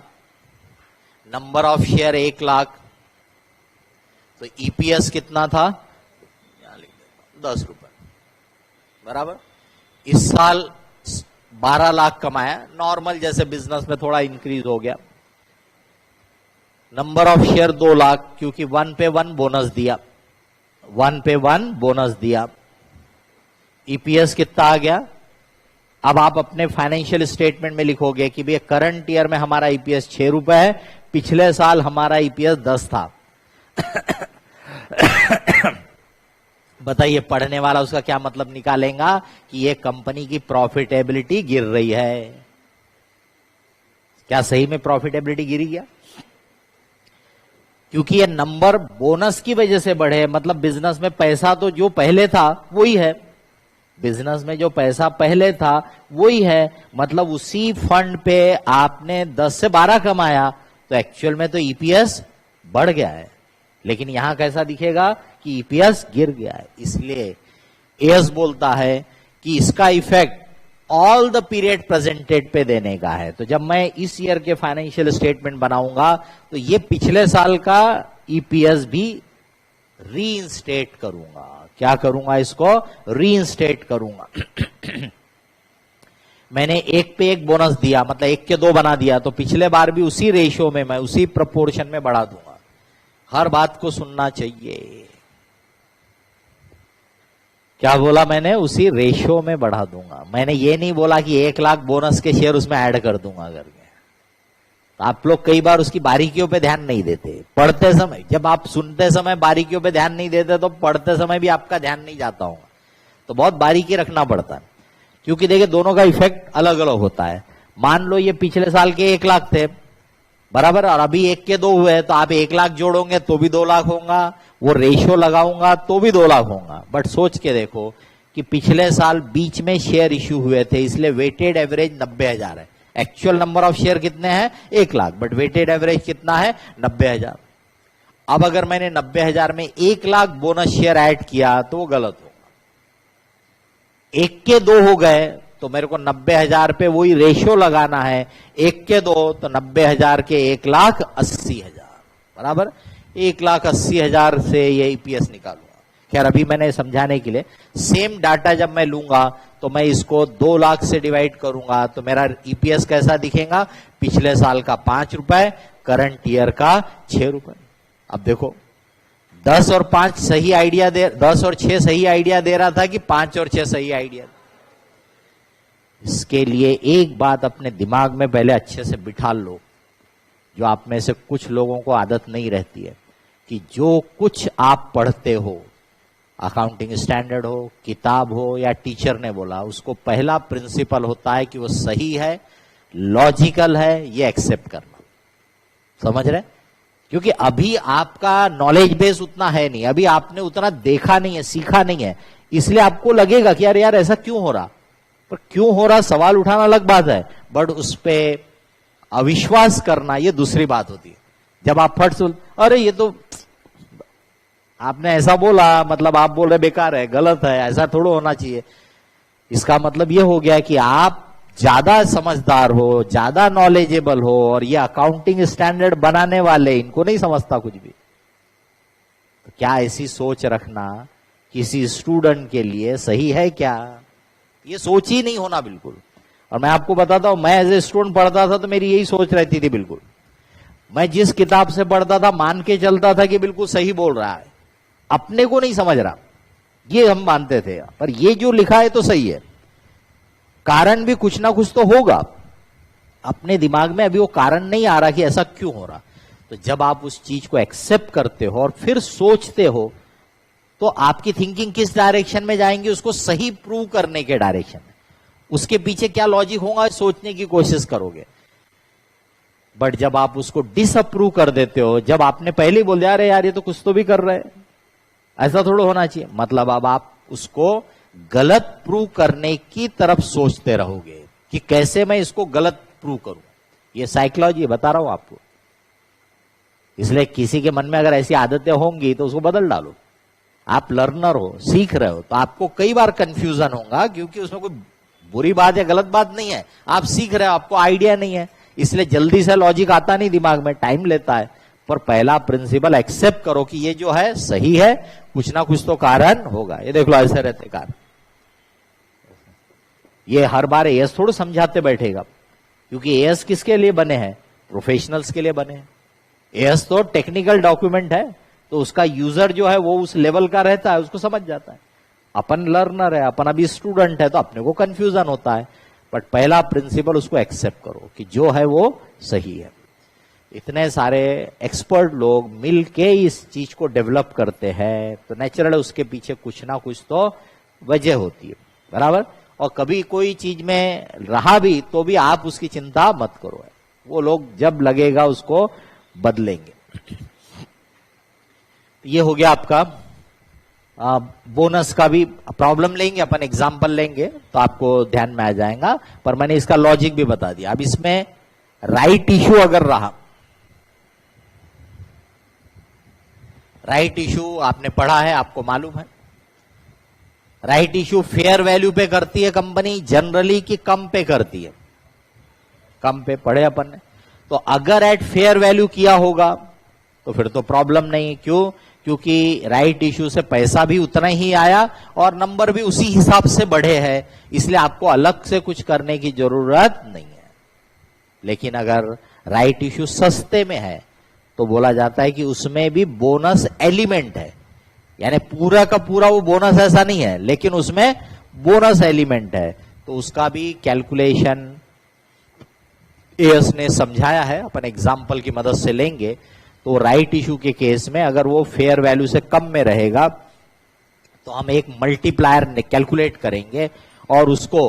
नंबर ऑफ शेयर 1 लाख, तो ईपीएस कितना था, 10 रुपए, बराबर। इस साल 12 लाख कमाया, नॉर्मल जैसे बिजनेस में थोड़ा इंक्रीज हो गया, नंबर ऑफ शेयर 2 लाख, क्योंकि 1 पे 1 बोनस दिया, 1 पे 1 बोनस दिया, ईपीएस कितना आ गया। अब आप अपने फाइनेंशियल स्टेटमेंट में लिखोगे कि भैया करंट ईयर में हमारा ईपीएस 6 रुपए है, पिछले साल हमारा ईपीएस 10 था। बताइए पढ़ने वाला उसका क्या मतलब निकालेगा कि ये कंपनी की प्रॉफिटेबिलिटी गिर रही है। क्या सही में प्रॉफिटेबिलिटी गिरी क्या? क्योंकि ये नंबर बोनस की वजह से बढ़े, मतलब बिजनेस में पैसा तो जो पहले था वही है, बिजनेस में जो पैसा पहले था वही है, मतलब उसी फंड पे आपने 10 से 12 कमाया तो एक्चुअल में तो ईपीएस बढ़ गया है, लेकिन यहां कैसा दिखेगा कि ईपीएस गिर गया है। इसलिए एस बोलता है कि इसका effect all the period presented पे देने का है। तो जब मैं इस ईयर के फाइनेंशियल स्टेटमेंट बनाऊंगा तो ये पिछले साल का ईपीएस भी रीइंस्टेट करूंगा। क्या करूंगा? इसको रीइंस्टेट करूंगा। मैंने 1 पे 1 बोनस दिया, मतलब 1 के 2 बना दिया, तो पिछले बार भी उसी रेशियो में, मैं उसी प्रोपोर्शन में बढ़ा दूंगा। हर बात को सुनना चाहिए। क्या बोला मैंने? उसी रेशियो में बढ़ा दूंगा। मैंने ये नहीं बोला कि 1 लाख बोनस के शेयर उसमें ऐड कर दूंगा करके। तो आप लोग कई बार उसकी बारीकियों पे ध्यान नहीं देते पढ़ते समय। जब आप सुनते समय बारीकियों पे ध्यान नहीं देते तो पढ़ते समय भी आपका ध्यान नहीं जाता होगा। तो बहुत बारीकी रखना पड़ता है, क्योंकि देखिए दोनों का इफेक्ट अलग अलग होता है। मान लो ये पिछले साल के 1 लाख थे, बराबर, और अभी 1 के 2 हुए, तो आप 1 लाख जोड़ोगे तो भी 2 लाख होगा, वो रेशियो लगाऊंगा तो भी 2 लाख होगा। बट सोच के देखो कि पिछले साल बीच में शेयर इश्यू हुए थे, इसलिए वेटेड एवरेज 90,000 है। एक्चुअल नंबर ऑफ शेयर कितने हैं? 1 लाख, बट वेटेड एवरेज कितना है? 90,000। अब अगर मैंने 90,000 में 1 लाख बोनस शेयर ऐड किया तो वो गलत होगा। 1 के 2 हो गए तो मेरे को 90,000 पे वही रेशियो लगाना है, 1 के 2 तो 90,000 के 1,80,000, बराबर। 1,80,000 से ये ईपीएस निकालूंगा। खैर अभी मैंने समझाने के लिए, सेम डाटा जब मैं लूंगा तो मैं इसको 2 लाख से डिवाइड करूंगा तो मेरा ईपीएस कैसा दिखेगा? पिछले साल का 5 रुपए, करंट ईयर का 6 रुपए। अब देखो 10 और 5 सही आइडिया दे, 10 और 6 सही आइडिया दे रहा था कि 5 और 6 सही आइडिया? इसके लिए एक बात अपने दिमाग में पहले अच्छे से बिठा लो, जो आप में से कुछ लोगों को आदत नहीं रहती है, कि जो कुछ आप पढ़ते हो, अकाउंटिंग स्टैंडर्ड हो, किताब हो या टीचर ने बोला, उसको पहला प्रिंसिपल होता है कि वो सही है, लॉजिकल है, ये एक्सेप्ट करना। समझ रहे? क्योंकि अभी आपका नॉलेज बेस उतना है नहीं, अभी आपने उतना देखा नहीं है, सीखा नहीं है, इसलिए आपको लगेगा कि यार ऐसा क्यों हो रहा। पर क्यों हो रहा सवाल उठाना अलग बात है, बट उस पर अविश्वास करना ये दूसरी बात होती है। जब आप फट सुन, अरे ये तो आपने ऐसा बोला, मतलब आप बोल रहे बेकार है, गलत है, ऐसा थोड़ा होना चाहिए। इसका मतलब ये हो गया कि आप ज्यादा समझदार हो, ज्यादा नॉलेजेबल हो, और ये अकाउंटिंग स्टैंडर्ड बनाने वाले इनको नहीं समझता कुछ भी। तो क्या ऐसी सोच रखना किसी स्टूडेंट के लिए सही है क्या? ये सोच ही नहीं होना बिल्कुल। और मैं आपको बताता हूं, मैं एज ए स्टूडेंट पढ़ता था तो मेरी यही सोच रहती थी बिल्कुल। मैं जिस किताब से पढ़ता था मान के चलता था कि बिल्कुल सही बोल रहा है, अपने को नहीं समझ रहा, ये हम मानते थे। पर ये जो लिखा है तो सही है, कारण भी कुछ ना कुछ तो होगा। अपने दिमाग में अभी वो कारण नहीं आ रहा कि ऐसा क्यों हो रहा। तो जब आप उस चीज को एक्सेप्ट करते हो और फिर सोचते हो, तो आपकी थिंकिंग किस डायरेक्शन में जाएंगी, उसको सही प्रूव करने के डायरेक्शन में। उसके पीछे क्या लॉजिक होगा सोचने की कोशिश करोगे। बट जब आप उसको डिसअप्रूव कर देते हो, जब आपने पहले ही बोल दिया अरे यार ये तो कुछ तो भी कर रहे हैं, ऐसा थोड़ा होना चाहिए, मतलब अब आप उसको गलत प्रूव करने की तरफ सोचते रहोगे कि कैसे मैं इसको गलत प्रूव करूं। ये साइकोलॉजी बता रहा हूं आपको। इसलिए किसी के मन में अगर ऐसी आदतें होंगी तो उसको बदल डालो। आप लर्नर हो, सीख रहे हो, तो आपको कई बार कंफ्यूजन होगा, क्योंकि उसमें कोई बुरी बात या गलत बात नहीं है। आप सीख रहे हो, आपको आइडिया नहीं है, इसलिए जल्दी से लॉजिक आता नहीं दिमाग में, टाइम लेता है। पर पहला प्रिंसिपल एक्सेप्ट करो कि ये जो है सही है, कुछ ना कुछ तो कारण होगा। ये देख लो ऐसे रहते कारण। ये हर बार एएस थोड़ा समझाते बैठेगा, क्योंकि एएस किसके लिए बने हैं? प्रोफेशनल्स के लिए बने हैं। एएस तो टेक्निकल डॉक्यूमेंट है, तो उसका यूजर जो है वो उस लेवल का रहता है, उसको समझ जाता है। अपन लर्नर है, अपन अभी स्टूडेंट है, तो अपने को कंफ्यूजन होता है। बट पहला प्रिंसिपल उसको एक्सेप्ट करो कि जो है वो सही है। इतने सारे एक्सपर्ट लोग मिल के इस चीज को डेवलप करते हैं, तो नेचुरल उसके पीछे कुछ ना कुछ तो वजह होती है, बराबर। और कभी कोई चीज में रहा भी तो भी आप उसकी चिंता मत करो, वो लोग जब लगेगा उसको बदलेंगे। ये हो गया आपका बोनस का भी प्रॉब्लम लेंगे अपन, एग्जाम्पल लेंगे तो आपको ध्यान में आ जाएगा। पर मैंने इसका लॉजिक भी बता दिया। अब इसमें राइट इश्यू अगर रहा, राइट इश्यू आपने पढ़ा है, आपको मालूम है राइट इश्यू फेयर वैल्यू पे करती है कंपनी जनरली कि कम पे करती है? कम पे पढ़े अपन ने। तो अगर एट फेयर वैल्यू किया होगा तो फिर तो प्रॉब्लम नहीं। क्यों? क्योंकि राइट इश्यू से पैसा भी उतना ही आया और नंबर भी उसी हिसाब से बढ़े हैं, इसलिए आपको अलग से कुछ करने की जरूरत नहीं है। लेकिन अगर राइट इश्यू सस्ते में है तो बोला जाता है कि उसमें भी बोनस एलिमेंट है, यानी पूरा का पूरा वो बोनस ऐसा नहीं है, लेकिन उसमें बोनस एलिमेंट है। तो उसका भी कैलकुलेशन एएस ने समझाया है, अपन एग्जाम्पल की मदद से लेंगे। तो राइट इशू के केस में अगर वो फेयर वैल्यू से कम में रहेगा तो हम एक मल्टीप्लायर कैलकुलेट करेंगे और उसको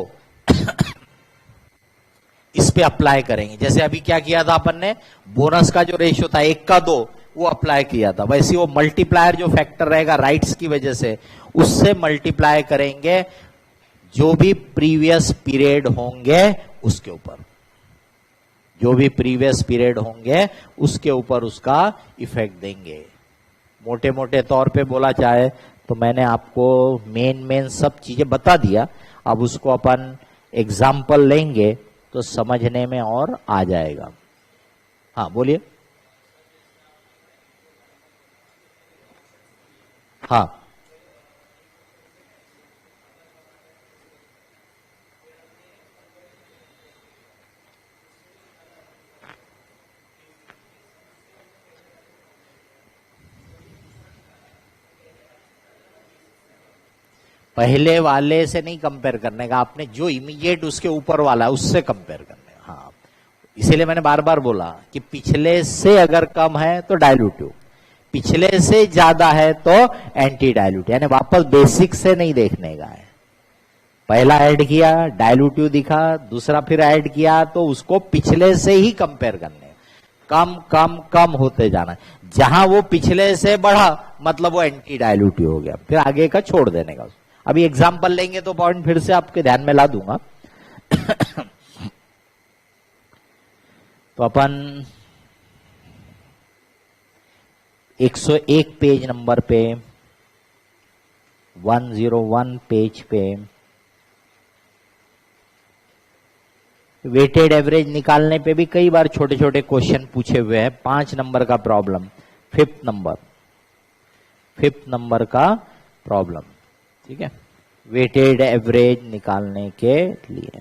इस पे अप्लाई करेंगे। जैसे अभी क्या किया था अपन ने, बोनस का जो रेशियो था 1:2 वो अप्लाई किया था, वैसे वो मल्टीप्लायर जो फैक्टर रहेगा राइट्स की वजह से, उससे मल्टीप्लाई करेंगे जो भी प्रीवियस पीरियड होंगे उसके ऊपर, जो भी प्रीवियस पीरियड होंगे उसके ऊपर उसका इफेक्ट देंगे। मोटे मोटे तौर पे बोला जाए तो मैंने आपको मेन सब चीजें बता दिया। अब उसको अपन एग्जाम्पल लेंगे तो समझने में और आ जाएगा। हाँ बोलिए। हाँ पहले वाले से नहीं कंपेयर करने का, आपने जो इमीडिएट उसके ऊपर वाला है उससे कंपेयर करने का। हाँ, इसीलिए मैंने बार बार बोला कि पिछले से अगर कम है तो डायल्यूटिव, पिछले से ज्यादा है तो एंटी डायल्यूटिव, यानी वापस बेसिक से नहीं देखने का है। पहला ऐड किया डायल्यूटिव दिखा, दूसरा फिर ऐड किया तो उसको पिछले से ही कंपेयर करने, कम कम कम होते जाना। जहां वो पिछले से बढ़ा मतलब वो एंटी डायल्यूटिव हो गया, फिर आगे का छोड़ देने का। अभी एग्जाम्पल लेंगे तो पॉइंट फिर से आपके ध्यान में ला दूंगा। तो अपन 101 पेज नंबर पे, 101 पेज पे वेटेड एवरेज निकालने पे भी कई बार छोटे छोटे क्वेश्चन पूछे हुए हैं। 5 नंबर का प्रॉब्लम, फिफ्थ नंबर का प्रॉब्लम, ठीक है, वेटेड एवरेज निकालने के लिए।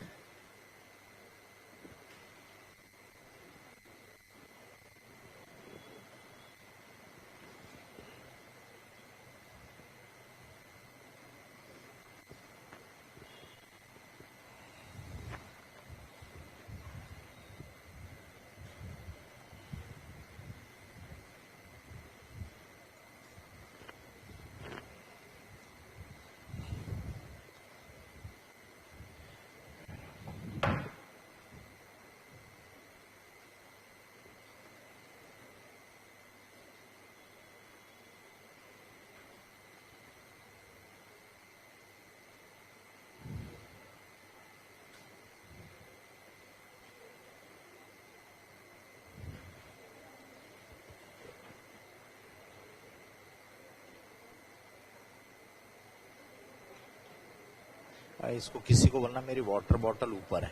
इसको किसी को बोलना मेरी वाटर बॉटल ऊपर है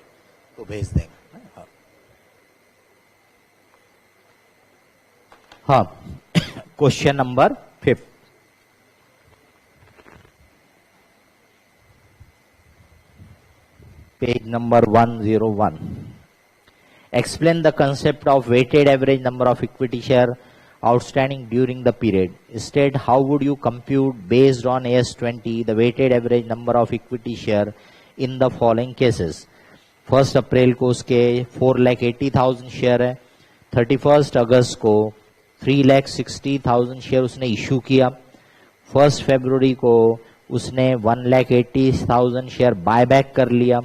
तो भेज देंगे। हाँ, question number 5, page number 101। Explain the concept of weighted average number of equity share outstanding during the period. Instead, how would you compute based on AS20 the weighted average number of equity share in the following cases? 1 अप्रैल को उसके 4,80,000 शेयर है, 31 अगस्त को 3,60,000 शेयर उसने इशू किया, 1 फरवरी को उसने 1,80,000 शेयर बायबैक कर लिया,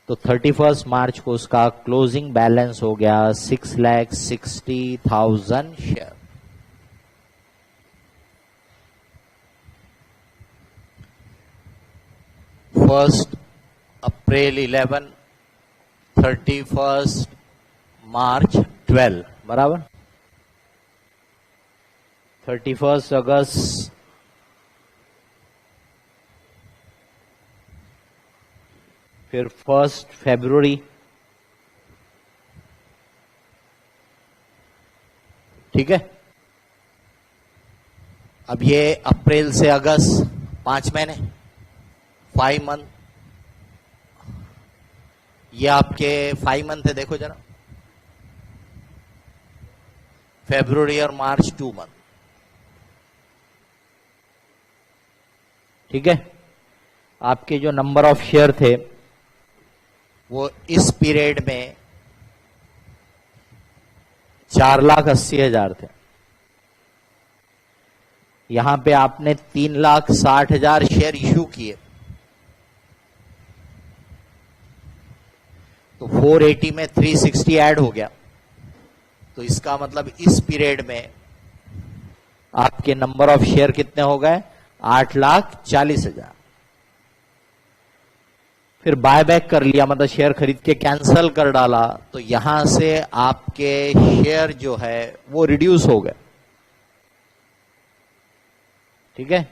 तो 31 मार्च को उसका क्लोजिंग बैलेंस हो गया 6,60,000 शेयर। फर्स्ट अप्रैल 11, 31 मार्च 12 बराबर, 31 अगस्त फिर 1 फरवरी, ठीक है। अब ये अप्रैल से अगस्त 5 महीने, 5 मंथ, ये आपके 5 मंथ है, देखो जरा, फरवरी और मार्च 2 मंथ, ठीक है। आपके जो नंबर ऑफ शेयर थे वो इस पीरियड में 4,80,000 थे, यहां पे आपने 3,60,000 शेयर इशू किए, तो 480 में 360 ऐड हो गया, तो इसका मतलब इस पीरियड में आपके नंबर ऑफ शेयर कितने हो गए? 8,40,000। फिर बायबैक कर लिया, मतलब शेयर खरीद के कैंसल कर डाला, तो यहां से आपके शेयर जो है वो रिड्यूस हो गए, ठीक है,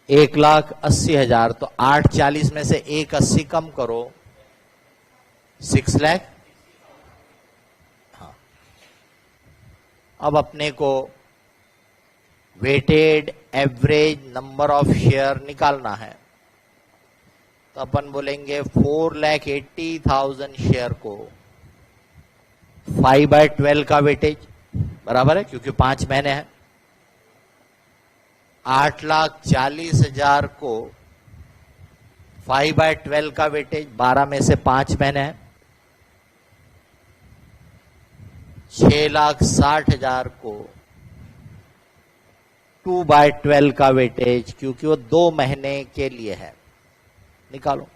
1,80,000। तो 840 में से 180 कम करो, 6 लाख। हाँ, अब अपने को weighted average number of share निकालना है, तो अपन बोलेंगे 4,80,000 शेयर को 5/12 का वेटेज बराबर है, क्योंकि 5 महीने हैं। 8,40,000 को 5/12 का वेटेज, 12 में से 5 महीने हैं। 6,60,000 को 2/12 का वेटेज, क्योंकि वो 2 महीने के लिए है। निकालो,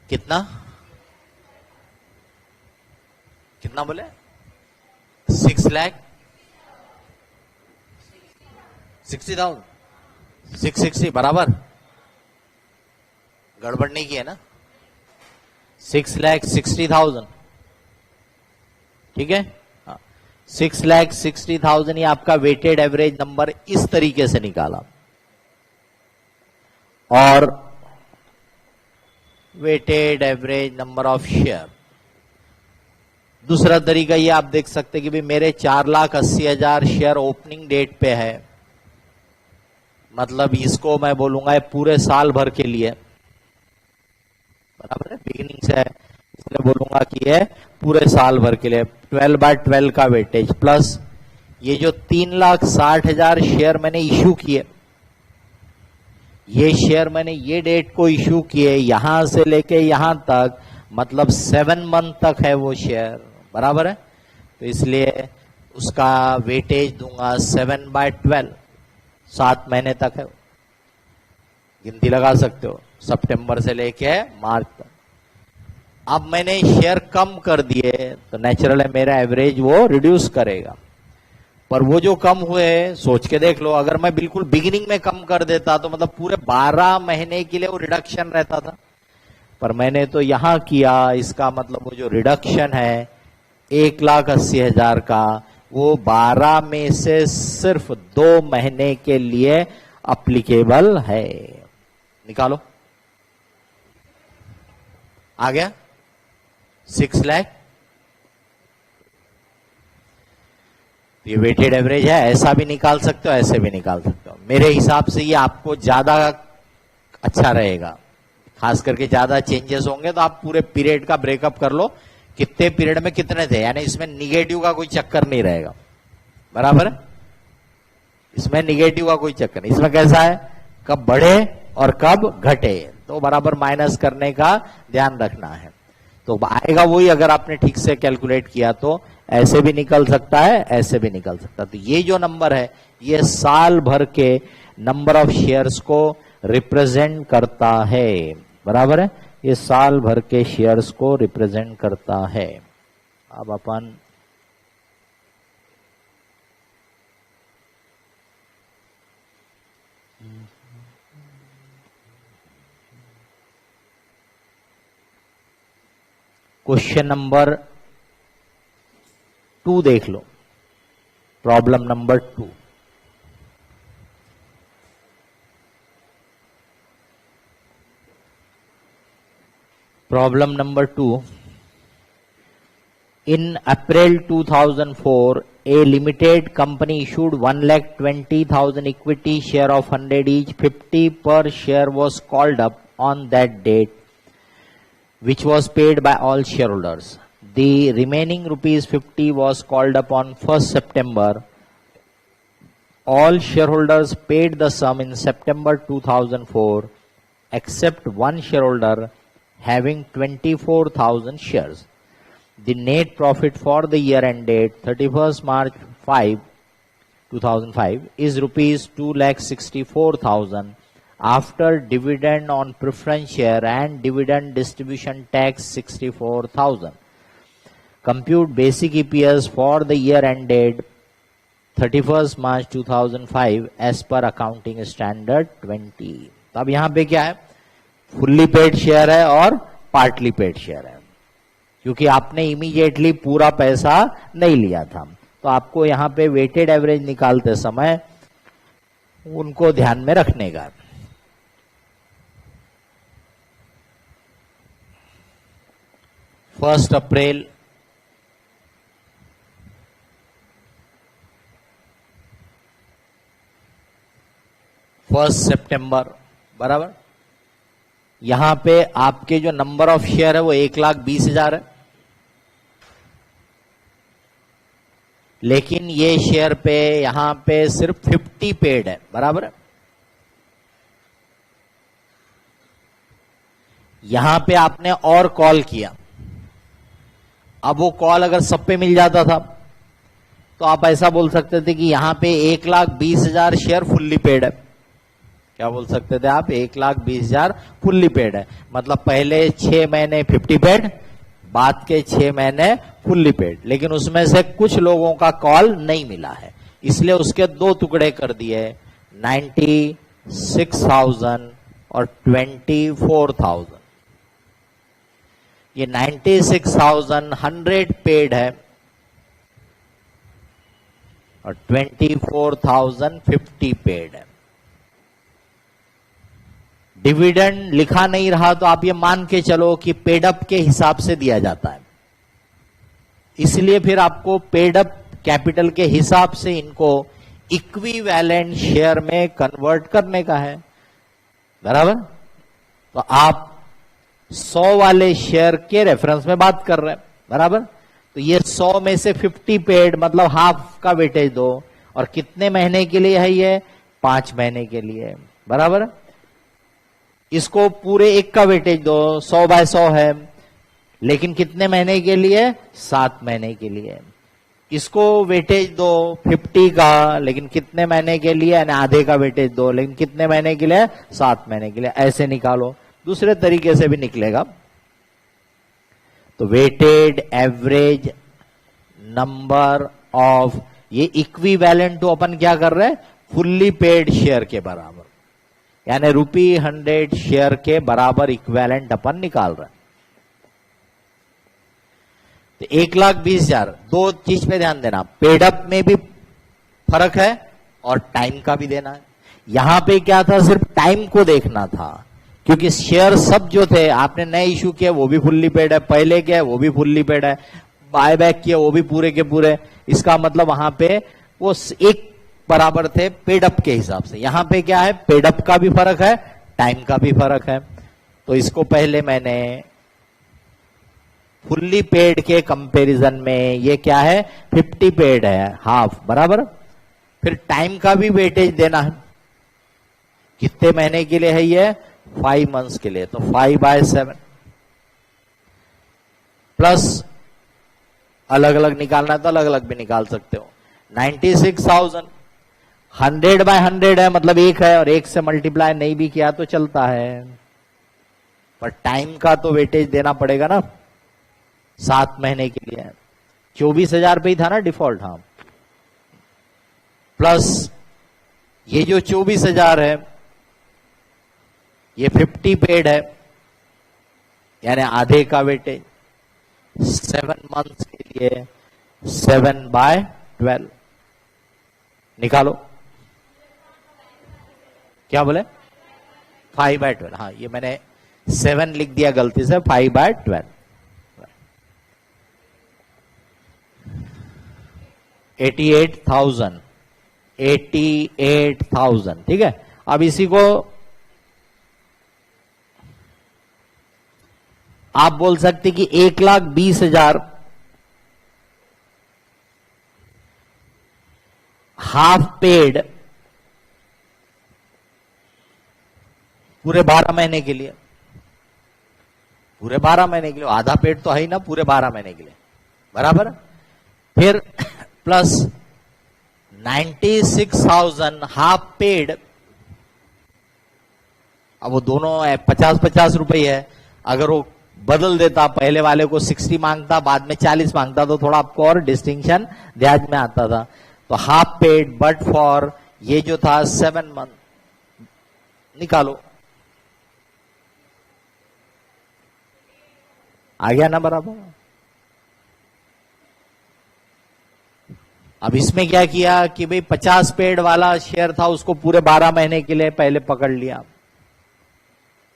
कितना कितना बोले? 6,60,000, 660 बराबर, गड़बड़ नहीं की है ना? 6,60,000, ठीक है। 6,60,000 ये आपका वेटेड एवरेज नंबर इस तरीके से निकाला। और weighted average number of share. दूसरा तरीका ये आप देख सकते हैं कि भाई मेरे 4,80,000 शेयर ओपनिंग डेट पे है, मतलब इसको मैं बोलूंगा पूरे साल भर के लिए, बराबर है, बिगिनिंग से है, इसलिए बोलूंगा कि ये पूरे साल भर के लिए 12/12 का वेटेज प्लस ये जो 3,60,000 शेयर मैंने इश्यू किए, ये शेयर मैंने ये डेट को इश्यू किए, यहां से लेके यहां तक, मतलब 7 मंथ तक है वो शेयर, बराबर है। तो इसलिए उसका वेटेज दूंगा 7/12, 7 महीने तक है, गिनती लगा सकते हो, सितंबर से लेके मार्च तक। अब मैंने शेयर कम कर दिए तो नेचुरल है मेरा एवरेज वो रिड्यूस करेगा, पर वो जो कम हुए सोच के देख लो, अगर मैं बिल्कुल बिगिनिंग में कम कर देता तो मतलब पूरे 12 महीने के लिए वो रिडक्शन रहता था, पर मैंने तो यहां किया, इसका मतलब वो जो रिडक्शन है 1,80,000 का, वो 12 में से सिर्फ 2 महीने के लिए अप्लीकेबल है। निकालो, आ गया 6 लाख। ये वेटेड एवरेज है, ऐसा भी निकाल सकते हो, ऐसे भी निकाल सकते हो। मेरे हिसाब से ये आपको ज्यादा अच्छा रहेगा, खास करके ज्यादा चेंजेस होंगे तो आप पूरे पीरियड का ब्रेकअप कर लो, कितने पीरियड में कितने थे, यानी इसमें निगेटिव का कोई चक्कर नहीं रहेगा, बराबर है, इसमें निगेटिव का कोई चक्कर नहीं। इसमें कैसा है, कब बढ़े और कब घटे, तो बराबर माइनस करने का ध्यान रखना है, तो आएगा वही। अगर आपने ठीक से कैलकुलेट किया तो ऐसे भी निकल सकता है, ऐसे भी निकल सकता है। तो ये जो नंबर है ये साल भर के नंबर ऑफ शेयर्स को रिप्रेजेंट करता है, बराबर है, ये साल भर के शेयर्स को रिप्रेजेंट करता है। अब अपन क्वेश्चन नंबर 2 देख लो, problem number 2। Problem number 2, in April 2004 a limited company issued 1,20,000 equity share of 100 each. 50 per share was called up on that date, which was paid by all shareholders. The remaining rupees 50 was called up on 1st September. All shareholders paid the sum in September 2004 except one shareholder having 24,000 shares. The net profit for the year ended 31st March 2005 is rupees 2,64,000 after dividend on preference share and dividend distribution tax 64,000. Compute basic EPS for the year ended 31st March 2005 as per accounting standard 20. तो अब यहां पे क्या है, फुल्ली पेड शेयर है और पार्टली पेड शेयर है, क्योंकि आपने इमीडिएटली पूरा पैसा नहीं लिया था, तो आपको यहां पे वेटेड एवरेज निकालते समय उनको ध्यान में रखने का। फर्स्ट अप्रैल फर्स्ट सितंबर, बराबर, यहां पे आपके जो नंबर ऑफ शेयर है वो 1,20,000 है, लेकिन ये शेयर पे यहां पे सिर्फ 50 पेड है, बराबर है। यहां पे आपने और कॉल किया, अब वो कॉल अगर सब पे मिल जाता था तो आप ऐसा बोल सकते थे कि यहां पे 1,20,000 शेयर फुल्ली पेड है। क्या बोल सकते थे आप, 1,20,000 फुल्ली पेड है, मतलब पहले 6 महीने 50 पेड, बाद के 6 महीने फुल्ली पेड, लेकिन उसमें से कुछ लोगों का कॉल नहीं मिला है, इसलिए उसके 2 टुकड़े कर दिए, 96,000 और 24,000। ये 96,000 100 पेड है और 24,000 50 पेड है। डिविडेंड लिखा नहीं रहा तो आप ये मान के चलो कि पेड अप के हिसाब से दिया जाता है, इसलिए फिर आपको पेड अप कैपिटल के हिसाब से इनको इक्विवेलेंट शेयर में कन्वर्ट करने का है, बराबर। तो आप 100 वाले शेयर के रेफरेंस में बात कर रहे हैं, बराबर। तो ये 100 में से 50 पेड मतलब हाफ का वेटेज दो, और कितने महीने के लिए है ये? 5 महीने के लिए, बराबर। इसको पूरे एक का वेटेज दो, 100/100 है, लेकिन कितने महीने के लिए? 7 महीने के लिए। इसको वेटेज दो 50 का, लेकिन कितने महीने के लिए? यानी आधे का वेटेज दो, लेकिन कितने महीने के लिए? 7 महीने के लिए। ऐसे निकालो, दूसरे तरीके से भी निकलेगा। तो वेटेड एवरेज नंबर ऑफ, ये इक्विवेलेंट टू अपन क्या कर रहे हैं? फुल्ली पेड शेयर के बराबर, यानी ₹100 शेयर के बराबर इक्विवेलेंट अपन निकाल रहे हैं। तो 1,20,000, दो चीज पे ध्यान देना, पेड अप में भी फर्क है और टाइम का भी देना है। यहां पे क्या था? सिर्फ टाइम को देखना था, क्योंकि शेयर सब जो थे आपने नए इशू किए वो भी फुल्ली पेड है, पहले क्या है वो भी फुल्ली पेड है, बाय बैक किए वो भी पूरे के पूरे। इसका मतलब वहां पे वो एक बराबर थे पेड अप के हिसाब से। यहां पे क्या है? पेड अप का भी फर्क है, टाइम का भी फर्क है। तो इसको पहले मैंने फुल्ली पेड के कंपैरिजन में, ये क्या है? 50 पेड है, हाफ, बराबर। फिर टाइम का भी वेटेज देना है, कितने महीने के लिए है ये? 5 मंथ्स के लिए। तो 5/7 प्लस अलग अलग निकालना है तो अलग अलग भी निकाल सकते हो। 96,000 100/100 है, मतलब 1 है, और 1 से मल्टीप्लाई नहीं भी किया तो चलता है, पर टाइम का तो वेटेज देना पड़ेगा ना। 7 महीने के लिए 24,000 पे ही था ना डिफॉल्ट, हाँ। प्लस ये जो 24,000 है ये 50 पेड है, यानी आधे का वेटेज। 7 मंथ्स के लिए 7/12 निकालो। क्या बोले? 5/12, हाँ, ये मैंने 7 लिख दिया गलती से, 5/12। 88,000, 88,000, ठीक है। अब इसी को आप बोल सकते कि 1,20,000 हाफ पेड पूरे 12 महीने के लिए, पूरे 12 महीने के लिए, आधा पेड तो है ही ना, पूरे 12 महीने के लिए, बराबर। फिर प्लस 96,000 हाफ पेड, अब वो दोनों 50-50 रुपए है। अगर वो बदल देता, पहले वाले को 60 मांगता, बाद में 40 मांगता, तो थोड़ा आपको और डिस्टिंक्शन ध्यान में आता था। तो हाफ पेड बट फॉर ये जो था 7 मंथ, निकालो, आ गया ना बराबर। अब इसमें क्या किया कि भाई 50 पेड वाला शेयर था, उसको पूरे 12 महीने के लिए पहले पकड़ लिया,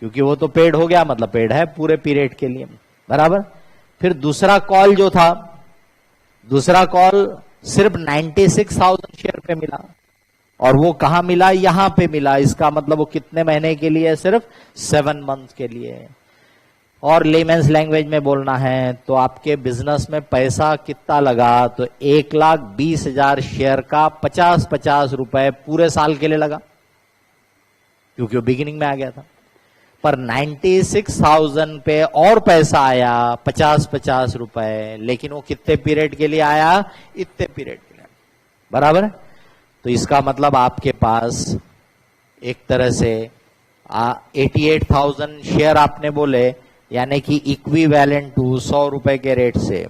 क्योंकि वो तो पेड हो गया, मतलब पेड है पूरे पीरियड के लिए, बराबर। फिर दूसरा कॉल जो था, दूसरा कॉल सिर्फ 96,000 शेयर पे मिला, और वो कहां मिला? यहां पे मिला। इसका मतलब वो कितने महीने के लिए? सिर्फ 7 मंथ के लिए। और लेमेंस लैंग्वेज में बोलना है तो आपके बिजनेस में पैसा कितना लगा? तो 1,20,000 शेयर का 50-50 रुपए पूरे साल के लिए लगा, क्योंकि वो बिगिनिंग में आ गया था। पर 96,000 पे और पैसा आया 50-50 रुपए, लेकिन वो कितने पीरियड के लिए आया? इतने पीरियड के लिए, बराबर। तो इसका मतलब आपके पास एक तरह से 88,000 शेयर आपने बोले, यानी कि इक्विवेलेंट टू 100 रुपए के रेट से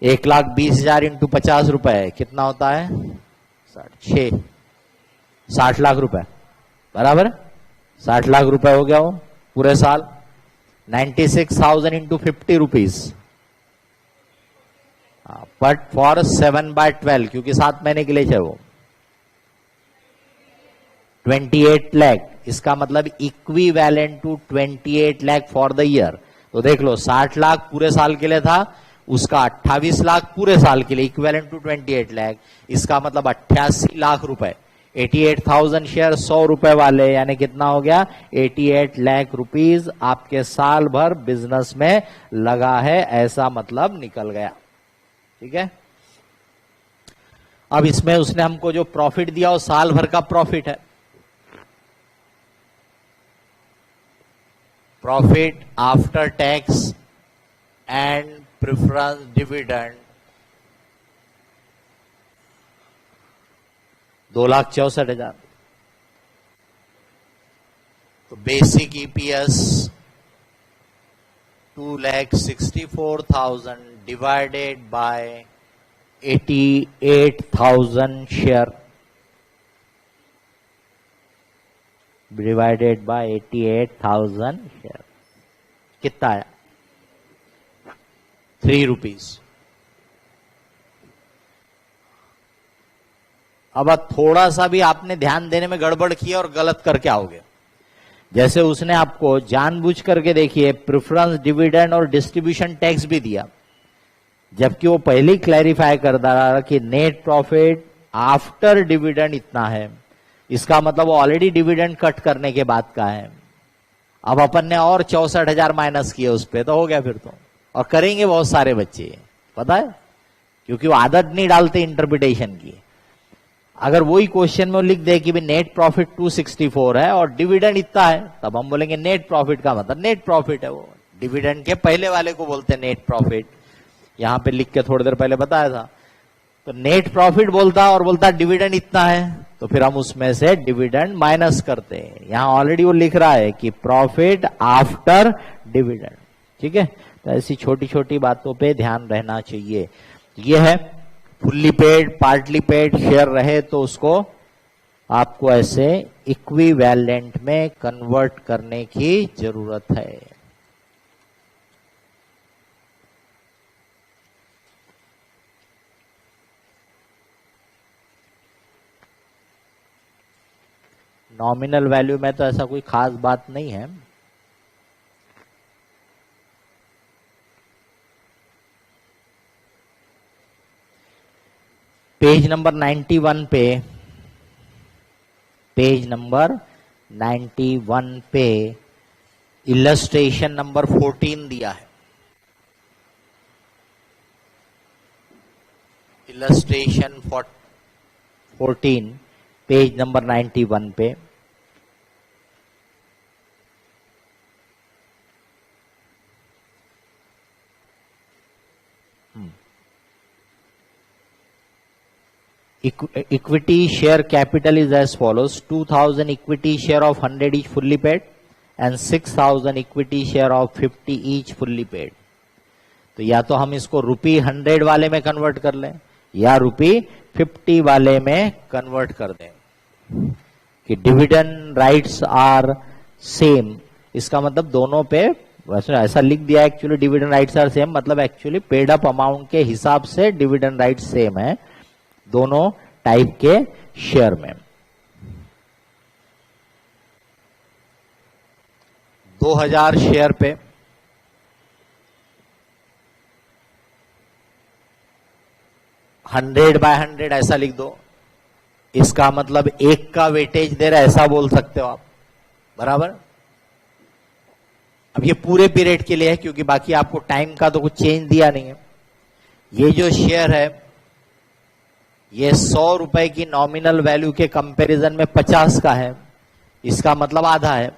1,20,000 इंटू 50 रुपए कितना होता है? 60 लाख रुपए, बराबर। 60 लाख रुपए हो गया वो पूरे साल। 96,000 इंटू 50 रुपीज, बट फॉर 7/12, क्योंकि 7 महीने के लिए चाहिए वो। 28 लाख, इसका मतलब equivalent to 28 lakh for the year. तो देख लो 60 लाख पूरे साल के लिए था, उसका 28 लाख पूरे साल के लिए, इक्विवेलेंट टू 28 लाख, इसका मतलब 88 लाख रुपए। 88,000 शेयर 100 रुपए वाले, यानी कितना हो गया 88 लाख रुपीज आपके साल भर बिजनेस में लगा है, ऐसा मतलब निकल गया। ठीक है, अब इसमें उसने हमको जो प्रॉफिट दिया वो साल भर का प्रॉफिट है। Profit after tax and preference dividend 2,64,000। तो basic EPS 2,64,000 divided by 88,000 share, divided by 88,000 share, कितना आया 3 रुपीज। अब थोड़ा सा भी आपने ध्यान देने में गड़बड़ किया और गलत करके आओगे। जैसे उसने आपको जानबूझ करके देखिए प्रेफरेंस डिविडेंड और डिस्ट्रीब्यूशन टैक्स भी दिया, जबकि वो पहले ही क्लैरिफाई कर रहा कि नेट प्रॉफिट आफ्टर डिविडेंड इतना है, इसका मतलब वो ऑलरेडी डिविडेंड कट करने के बाद का है। अब अपन ने और 64,000 माइनस किए उस पे, तो हो गया फिर तो। और करेंगे बहुत सारे बच्चे, पता है, क्योंकि वो आदत नहीं डालते इंटरप्रिटेशन की। अगर वही क्वेश्चन में वो लिख दे कि भी नेट प्रॉफिट 264 है और डिविडेंड इतना है, तब हम बोलेंगे नेट प्रॉफिट का मतलब नेट प्रॉफिट है, वो डिविडेंड के पहले वाले को बोलते हैं नेट प्रॉफिट। यहां पे लिख के थोड़ी देर पहले बताया था। तो नेट प्रॉफिट बोलता और बोलता डिविडेंड इतना है, तो फिर हम उसमें से डिविडेंड माइनस करते हैं। यहां ऑलरेडी वो लिख रहा है कि प्रॉफिट आफ्टर डिविडेंड। ठीक है, तो ऐसी छोटी छोटी बातों पे ध्यान रहना चाहिए। ये है fully paid, partly paid share रहे तो उसको आपको ऐसे इक्विवेलेंट में कन्वर्ट करने की जरूरत है। नॉमिनल वैल्यू में तो ऐसा कोई खास बात नहीं है। पेज नंबर 91 पे, पेज नंबर 91 पे इलस्ट्रेशन नंबर 14 दिया है। इलस्ट्रेशन 14 पेज नंबर 91 पे। Equity share capital is as follows: 2,000 equity share of 100 each fully paid and 6,000 equity share of 50 each fully paid। तो या तो हम इसको ₹100 वाले में कन्वर्ट कर लें या ₹50 वाले में कन्वर्ट कर दें कि डिविडेंड राइट्स आर सेम। इसका मतलब दोनों पे वैसे ऐसा लिख दिया, actually dividend rights are same मतलब एक्चुअली पेड अप अमाउंट के हिसाब से डिविडेंड राइट सेम है दोनों टाइप के शेयर में। 2,000 शेयर पे 100/100 ऐसा लिख दो। इसका मतलब एक का वेटेज दे रहा है, ऐसा बोल सकते हो आप, बराबर। अब ये पूरे पीरियड के लिए है क्योंकि बाकी आपको टाइम का तो कुछ चेंज दिया नहीं है। ये जो शेयर है ये 100 रुपए की नॉमिनल वैल्यू के कंपैरिजन में 50 का है, इसका मतलब आधा है।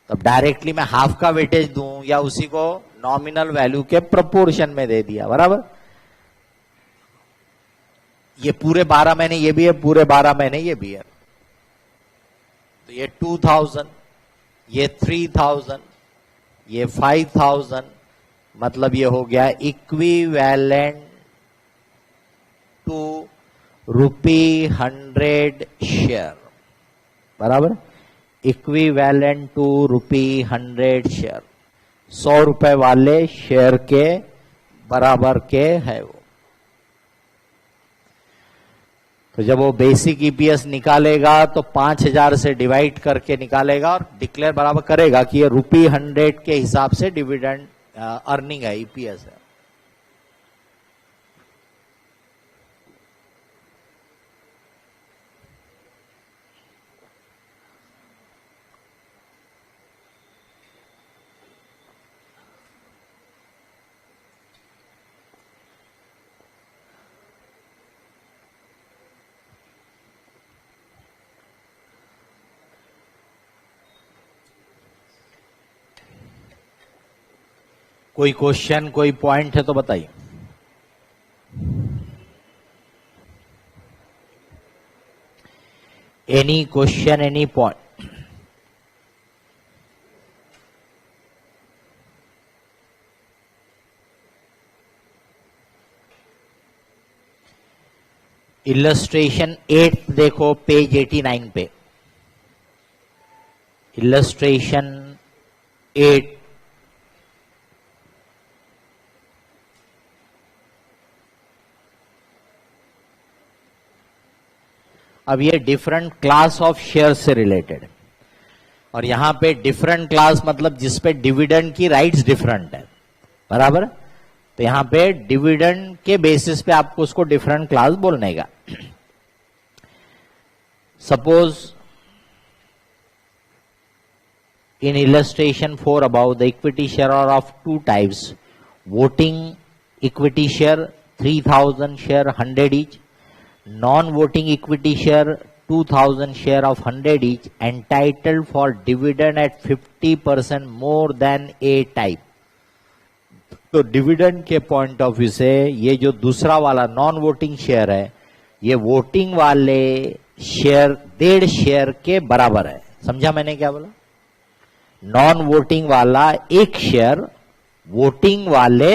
तब डायरेक्टली मैं हाफ का वेटेज दूं या उसी को नॉमिनल वैल्यू के प्रोपोर्शन में दे दिया, बराबर। ये पूरे 12 महीने ये भी है, पूरे 12 महीने ये भी है। तो ये 2,000, ये 3,000, ये 5,000, मतलब ये हो गया इक्विवेलेंट टू ₹100 शेयर, बराबर। इक्विवेलेंट टू ₹100 शेयर, 100 रुपए वाले शेयर के बराबर के है वो। तो जब वो बेसिक ईपीएस निकालेगा तो 5000 से डिवाइड करके निकालेगा और डिक्लेयर बराबर करेगा कि ये ₹100 के हिसाब से डिविडेंड अर्निंग है, ईपीएस है। कोई क्वेश्चन, कोई पॉइंट है तो बताइए। Any question, any point? Illustration 8 देखो पेज 89 पे। इलस्ट्रेशन 8 अब ये डिफरेंट क्लास ऑफ शेयर से रिलेटेड है और यहां पे डिफरेंट क्लास मतलब जिसपे डिविडेंड की राइट्स डिफरेंट है, बराबर। तो यहां पे डिविडेंड के बेसिस पे आपको उसको डिफरेंट क्लास बोलने का। Suppose in illustration 4 above, the equity share are of two types: voting equity share 3000 share 100 each, non-voting equity share 2000 share of 100 each, entitled for dividend at 50% more than A type। तो डिविडेंड के पॉइंट ऑफ व्यू से ये जो दूसरा वाला नॉन वोटिंग शेयर है, ये वोटिंग वाले शेयर 1.5 शेयर के बराबर है। समझा मैंने क्या बोला? नॉन वोटिंग वाला 1 शेयर वोटिंग वाले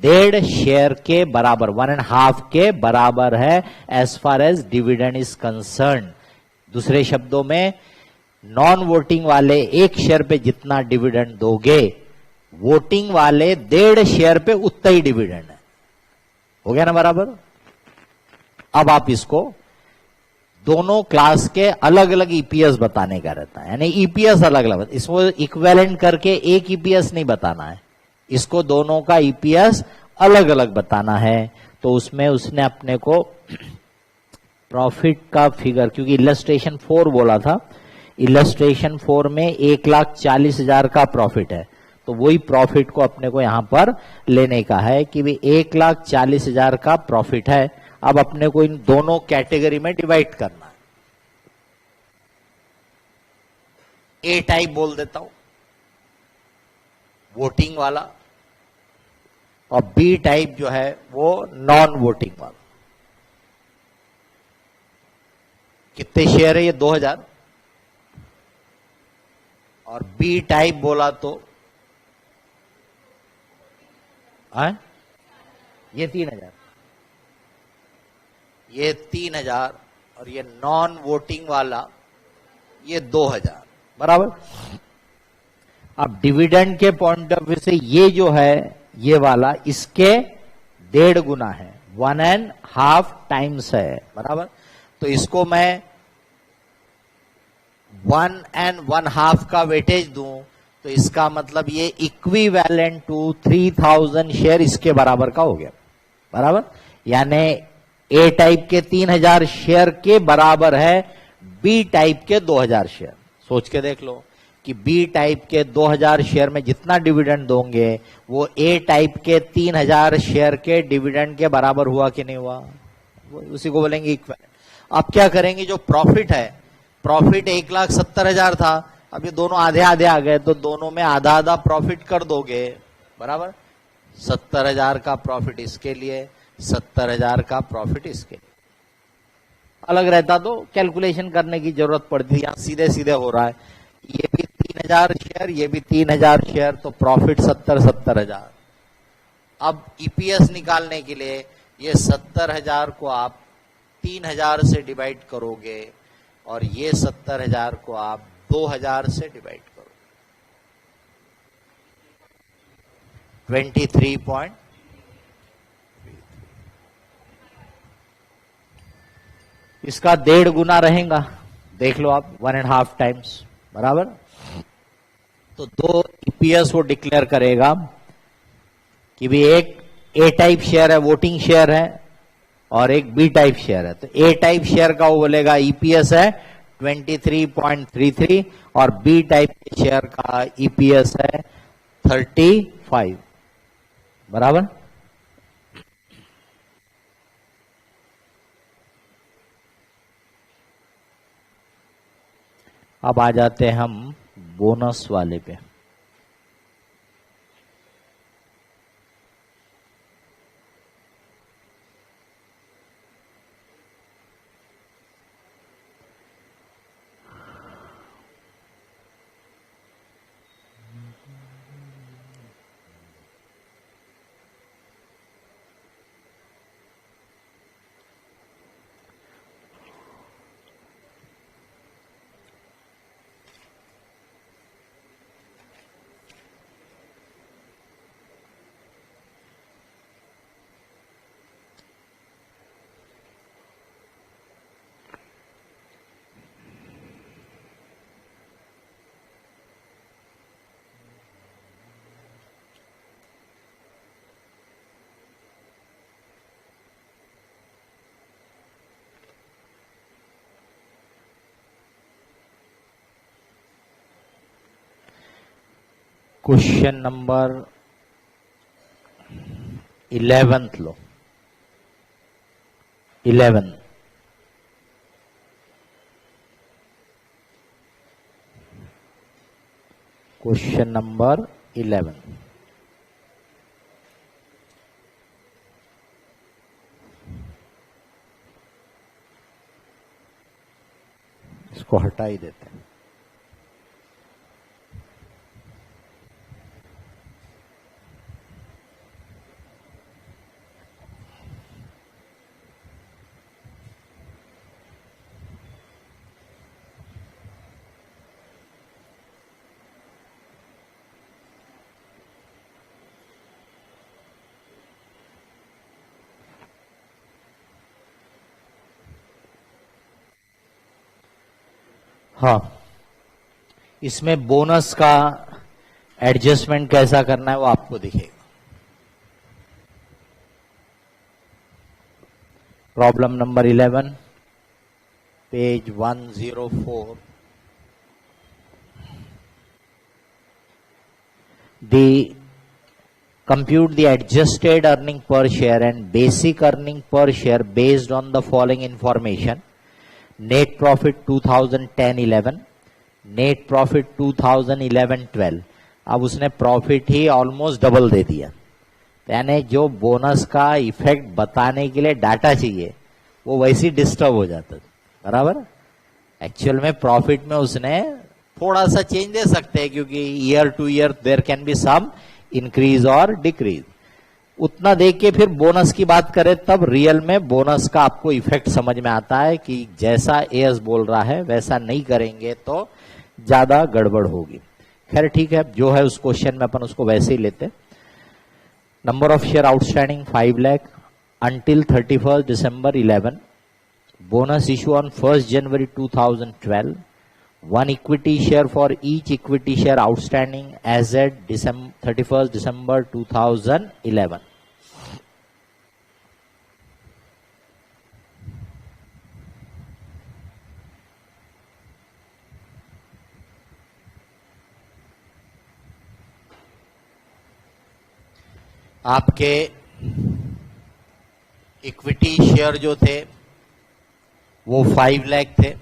1.5 शेयर के बराबर, 1.5 के बराबर है as far as dividend is concern. दूसरे शब्दों में नॉन वोटिंग वाले 1 शेयर पे जितना डिविडेंड दोगे, वोटिंग वाले 1.5 शेयर पे उतना ही डिविडेंड है। हो गया ना बराबर? अब आप इसको दोनों क्लास के अलग अलग ईपीएस बताने का रहता है, यानी ईपीएस अलग अलग, इसको इक्विवेलेंट करके एक ईपीएस नहीं बताना है, इसको दोनों का ईपीएस अलग अलग बताना है। तो उसमें उसने अपने को प्रॉफिट का फिगर, क्योंकि इलस्ट्रेशन 4 बोला था, इलस्ट्रेशन 4 में 1,40,000 का प्रॉफिट है, तो वही प्रॉफिट को अपने को यहां पर लेने का है कि भी 1,40,000 का प्रॉफिट है। अब अपने को इन दोनों कैटेगरी में डिवाइड करना है। ए टाइप बोल देता हूं, वोटिंग वाला, और बी टाइप जो है वो नॉन वोटिंग वाला। कितने शेयर है? ये 2000। और बी टाइप बोला तो ये 3000, ये 3000, और ये नॉन वोटिंग वाला ये 2000, बराबर। अब डिविडेंड के पॉइंट ऑफ व्यू से ये जो है ये वाला इसके 1.5 गुना है, 1.5 टाइम्स है, बराबर। तो इसको मैं 1.5 का वेटेज दूं तो इसका मतलब ये इक्विवेलेंट टू 3000 शेयर इसके बराबर का हो गया, बराबर। यानी ए टाइप के 3000 शेयर के बराबर है बी टाइप के 2000 शेयर। सोच के देख लो कि बी टाइप के 2000 शेयर में जितना डिविडेंड दोगे वो ए टाइप के 3000 शेयर के डिविडेंड के बराबर हुआ कि नहीं हुआ? उसी को बोलेंगे इक्विवेलेंट। अब क्या करेंगे? जो प्रॉफिट है, प्रॉफिट 1,70,000 था, अब ये दोनों आधे आधे आ गए, तो दोनों में आधा आधा प्रॉफिट कर दोगे, बराबर। 70,000 का प्रॉफिट इसके लिए, 70,000 का प्रॉफिट इसके लिए। अलग रहता तो कैलकुलेशन करने की जरूरत पड़ती, यहां सीधे सीधे हो रहा है। ये भी 3000 शेयर, ये भी 3000 शेयर, तो प्रॉफिट 70,000। अब ईपीएस निकालने के लिए ये 70,000 को आप 3000 से डिवाइड करोगे और ये 70,000 को आप 2000 से डिवाइड करो, 23 इसका 1.5 गुना रहेगा, देख लो आप, 1.5 टाइम्स, बराबर। तो 2 ईपीएस वो डिक्लेयर करेगा कि भी एक ए टाइप शेयर है, वोटिंग शेयर है, और एक बी टाइप शेयर है। तो ए टाइप शेयर का वो बोलेगा ईपीएस है 23.33 और बी टाइप शेयर का ईपीएस है 35, बराबर। अब आ जाते हैं हम बोनस वाले पे। क्वेश्चन नंबर 11 लो, 11। Question number 11। इसको हटा ही देते हैं। हाँ, इसमें बोनस का एडजस्टमेंट कैसा करना है वो आपको दिखेगा। Problem number 11, page 104। Compute the adjusted earning per share and basic earning per share based on the following information. Net profit 2010-11, net profit 2011-12। अब उसने प्रॉफिट ही ऑलमोस्ट डबल दे दिया, यानी जो बोनस का इफेक्ट बताने के लिए डाटा चाहिए वो वैसे ही डिस्टर्ब हो जाता है, बराबर। एक्चुअल में प्रॉफिट में उसने थोड़ा सा चेंज दे सकते हैं, क्योंकि year to year there can be some increase और डिक्रीज। उतना देख के फिर बोनस की बात करें तब रियल में बोनस का आपको इफेक्ट समझ में आता है कि जैसा एएस बोल रहा है वैसा नहीं करेंगे तो ज्यादा गड़बड़ होगी। खैर ठीक है, जो है उस क्वेश्चन में अपन उसको वैसे ही लेते। Number of share outstanding 5 lakh until 31 December 11, bonus issue on 1 January 2012, 1 equity share for each equity share outstanding as at 31 December 2011। आपके इक्विटी शेयर जो थे वो 5 लाख थे,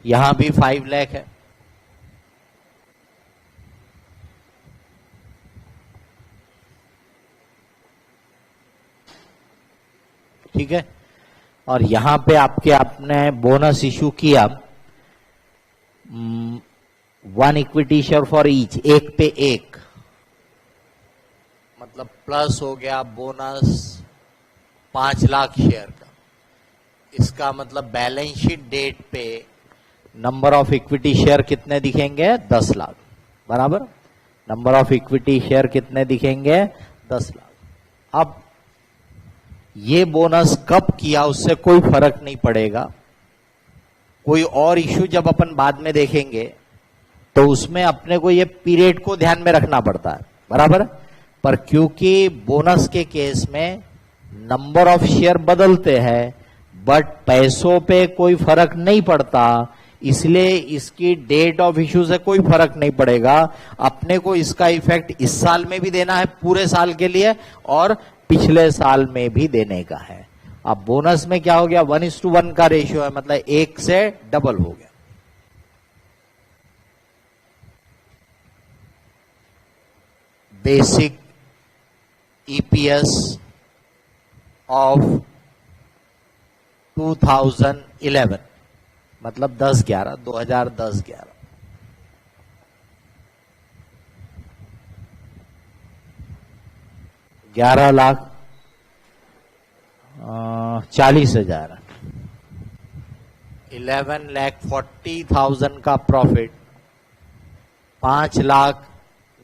यहां भी 5 लाख है। ठीक है, और यहां पे आपने बोनस इशू किया 1 इक्विटी शेयर फॉर ईच, एक पे एक, मतलब प्लस हो गया बोनस 5 लाख शेयर का। इसका मतलब बैलेंस शीट डेट पे नंबर ऑफ इक्विटी शेयर कितने दिखेंगे? 10 लाख, बराबर। नंबर ऑफ इक्विटी शेयर कितने दिखेंगे? 10 लाख। अब ये बोनस कब किया उससे कोई फर्क नहीं पड़ेगा। कोई और इश्यू जब अपन बाद में देखेंगे तो उसमें अपने को ये पीरियड को ध्यान में रखना पड़ता है, बराबर। पर क्योंकि बोनस के केस में नंबर ऑफ शेयर बदलते हैं बट पैसों पे कोई फर्क नहीं पड़ता, इसलिए इसकी डेट ऑफ इश्यू से कोई फर्क नहीं पड़ेगा। अपने को इसका इफेक्ट इस साल में भी देना है पूरे साल के लिए और पिछले साल में भी देने का है। अब बोनस में क्या हो गया, 1:1 का रेशियो है, मतलब 1 से डबल हो गया। बेसिक ईपीएस ऑफ 2011 मतलब 10-11 2010-11 11,40,000 11,40,000 का profit, 5 lakh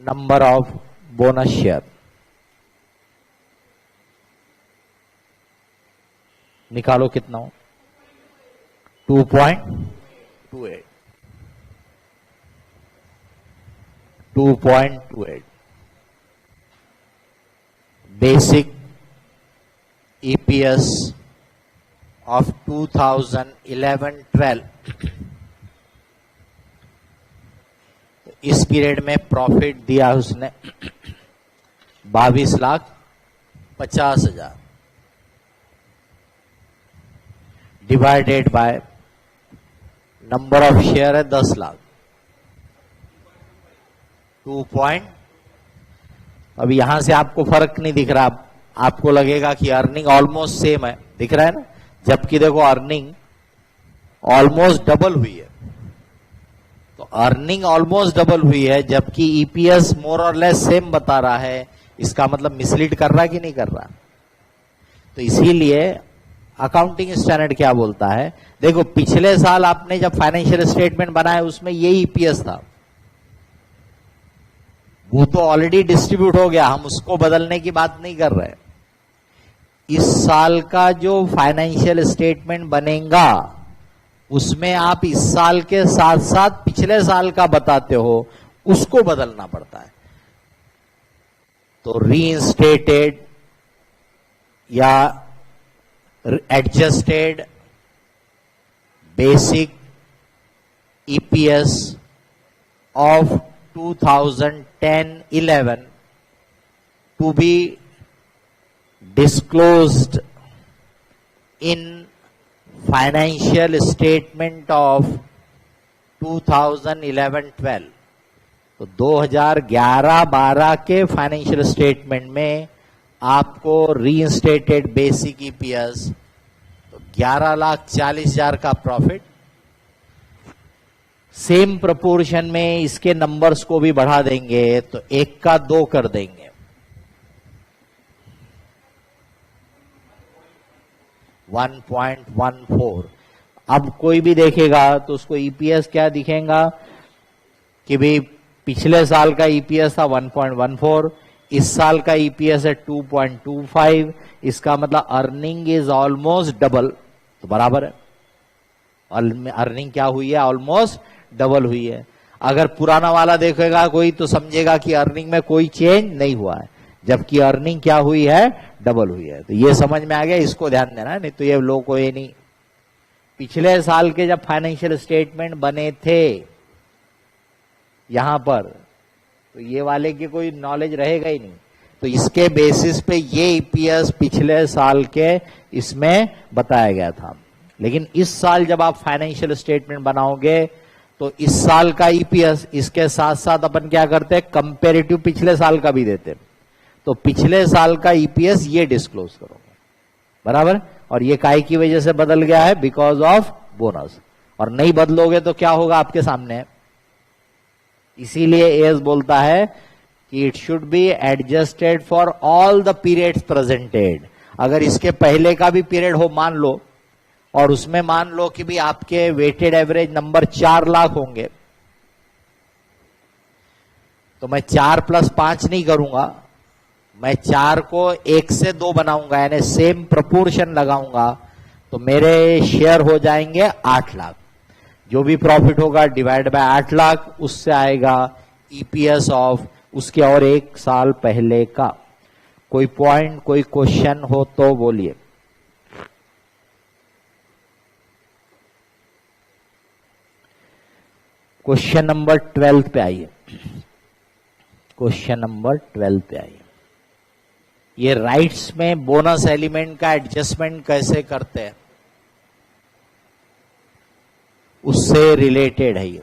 number of bonus share. निकालो कितना हो, 2.28 2.28 बेसिक ईपीएस ऑफ 2011-12। इस पीरियड में प्रॉफिट दिया उसने 22,50,000 divided by number of share है 10 लाख, 2. अब यहां से आपको फर्क नहीं दिख रहा, आपको लगेगा कि अर्निंग ऑलमोस्ट सेम है, दिख रहा है ना, जबकि देखो अर्निंग ऑलमोस्ट डबल हुई है। तो अर्निंग ऑलमोस्ट डबल हुई है जबकि ईपीएस मोर और लेस सेम बता रहा है, इसका मतलब मिसलीड कर रहा है कि नहीं कर रहा। तो इसीलिए अकाउंटिंग स्टैंडर्ड क्या बोलता है, देखो पिछले साल आपने जब फाइनेंशियल स्टेटमेंट बनाया उसमें ये ईपीएस था, वो तो ऑलरेडी डिस्ट्रीब्यूट हो गया, हम उसको बदलने की बात नहीं कर रहे। इस साल का जो फाइनेंशियल स्टेटमेंट बनेगा उसमें आप इस साल के साथ साथ पिछले साल का बताते हो, उसको बदलना पड़ता है। तो रीइंस्टेटेड या adjusted basic EPS of 2010-11 to be disclosed in financial statement of 2011-12। तो 2011-12 के फाइनेंशियल स्टेटमेंट में आपको रीइंस्टेटेड बेसिक ईपीएस तो 11,40,000 का प्रॉफिट, सेम प्रोपोर्शन में इसके नंबर्स को भी बढ़ा देंगे तो 1 का 2 कर देंगे, 1.14। अब कोई भी देखेगा तो उसको ईपीएस क्या दिखेगा कि भाई पिछले साल का ईपीएस था 1.14, इस साल का ईपीएस है 2.25, इसका मतलब अर्निंग इज ऑलमोस्ट डबल, तो बराबर है। अर्निंग क्या हुई है, ऑलमोस्ट डबल हुई है। अगर पुराना वाला देखेगा कोई तो समझेगा कि अर्निंग में कोई चेंज नहीं हुआ है, जबकि अर्निंग क्या हुई है, डबल हुई है। तो ये समझ में आ गया, इसको ध्यान देना है, नहीं तो ये लोगों को ये नहीं। पिछले साल के जब फाइनेंशियल स्टेटमेंट बने थे यहां पर, तो ये वाले की कोई नॉलेज रहेगा ही नहीं। तो इसके बेसिस पे ये ईपीएस पिछले साल के इसमें बताया गया था। लेकिन इस साल जब आप फाइनेंशियल स्टेटमेंट बनाओगे तो इस साल का ईपीएस इसके साथ साथ अपन क्या करते हैं, कंपेरेटिव पिछले साल का भी देते हैं। तो पिछले साल का ईपीएस ये डिस्क्लोज करोगे, बराबर। और ये काय की वजह से बदल गया है, बिकॉज ऑफ बोनस। और नहीं बदलोगे तो क्या होगा आपके सामने। इसीलिए एस बोलता है कि it should be adjusted for all the periods presented. अगर इसके पहले का भी पीरियड हो मान लो, और उसमें मान लो कि भी आपके वेटेड एवरेज नंबर 4 लाख होंगे, तो मैं 4 + 5 नहीं करूंगा, मैं 4 को 1 से 2 बनाऊंगा, यानी सेम प्रोपोर्शन लगाऊंगा, तो मेरे शेयर हो जाएंगे 8 लाख। जो भी प्रॉफिट होगा डिवाइड बाय 8 लाख, उससे आएगा ईपीएस ऑफ उसके और 1 साल पहले का। कोई पॉइंट, कोई क्वेश्चन हो तो बोलिए। क्वेश्चन नंबर 12 पे आइए। क्वेश्चन नंबर 12 पे आइए। ये राइट्स में बोनस एलिमेंट का एडजस्टमेंट कैसे करते हैं, उससे रिलेटेड है ये।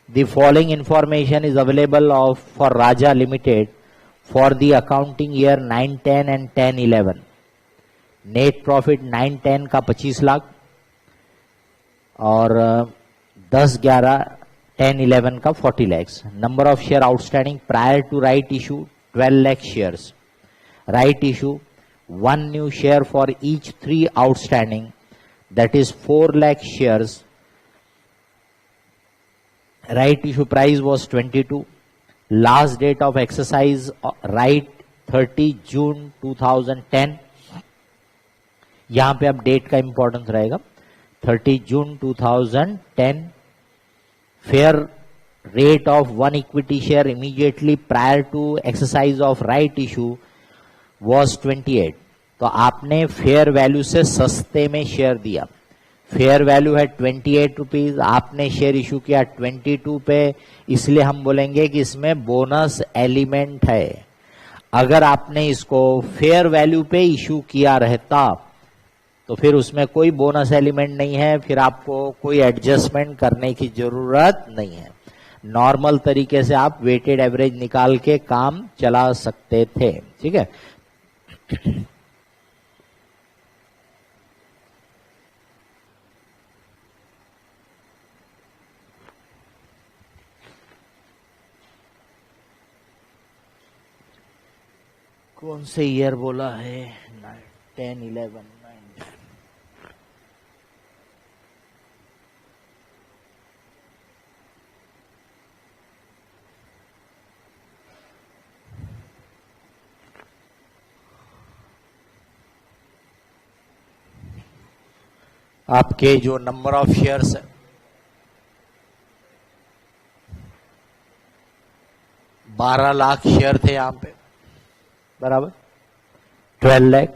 The following information is available for Raja Limited for the accounting year 9-10 and 10-11. Net profit 9-10 का 25 लाख और 10-11 10-11 का 40 lakhs. Number of share outstanding prior to right issue 12 lakh shares. Right issue 1 new share for each 3 outstanding, that is 4 lakh shares. Right issue price was 22. Last date of exercise right 30 June 2010. यहां पे अब डेट का इंपॉर्टेंस रहेगा 30 June 2010. Fair rate of 1 equity share immediately prior to exercise of right issue was 28. तो आपने फेयर वैल्यू से सस्ते में शेयर दिया। फेयर वैल्यू है 28 रुपीज, आपने शेयर इशू किया 22 पे, इसलिए हम बोलेंगे कि इसमें बोनस एलिमेंट है। अगर आपने इसको फेयर वैल्यू पे इशू किया रहता तो फिर उसमें कोई बोनस एलिमेंट नहीं है, फिर आपको कोई एडजस्टमेंट करने की जरूरत नहीं है। नॉर्मल तरीके से आप वेटेड एवरेज निकाल के काम चला सकते थे। ठीक है, कौन से ईयर बोला है? 10-11 9। आपके जो नंबर ऑफ शेयर्स है 12 लाख शेयर थे यहां पे, बराबर 12 लाख,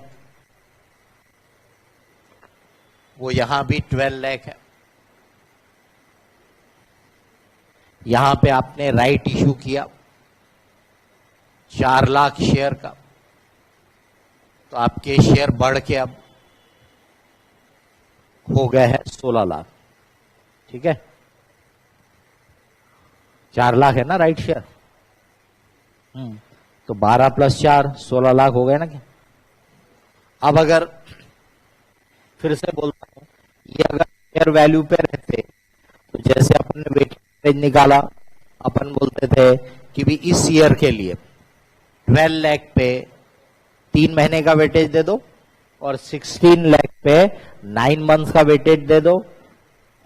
वो यहां भी 12 लाख है। यहां पे आपने राइट इशू किया 4 लाख शेयर का, तो आपके शेयर बढ़ के अब हो गए हैं 16 लाख। ठीक है, 4 लाख है ना राइट शेयर, तो 12 + 4 16 लाख हो गए ना क्या? अब अगर फिर से बोलता हूं, ये अगर शेयर वैल्यू पे रहते तो जैसे अपन ने वेटेज निकाला, अपन बोलते थे कि भी इस ईयर के लिए 12 लाख पे 3 महीने का वेटेज दे दो और 16 लाख पे 9 मंथ्स का वेटेज दे दो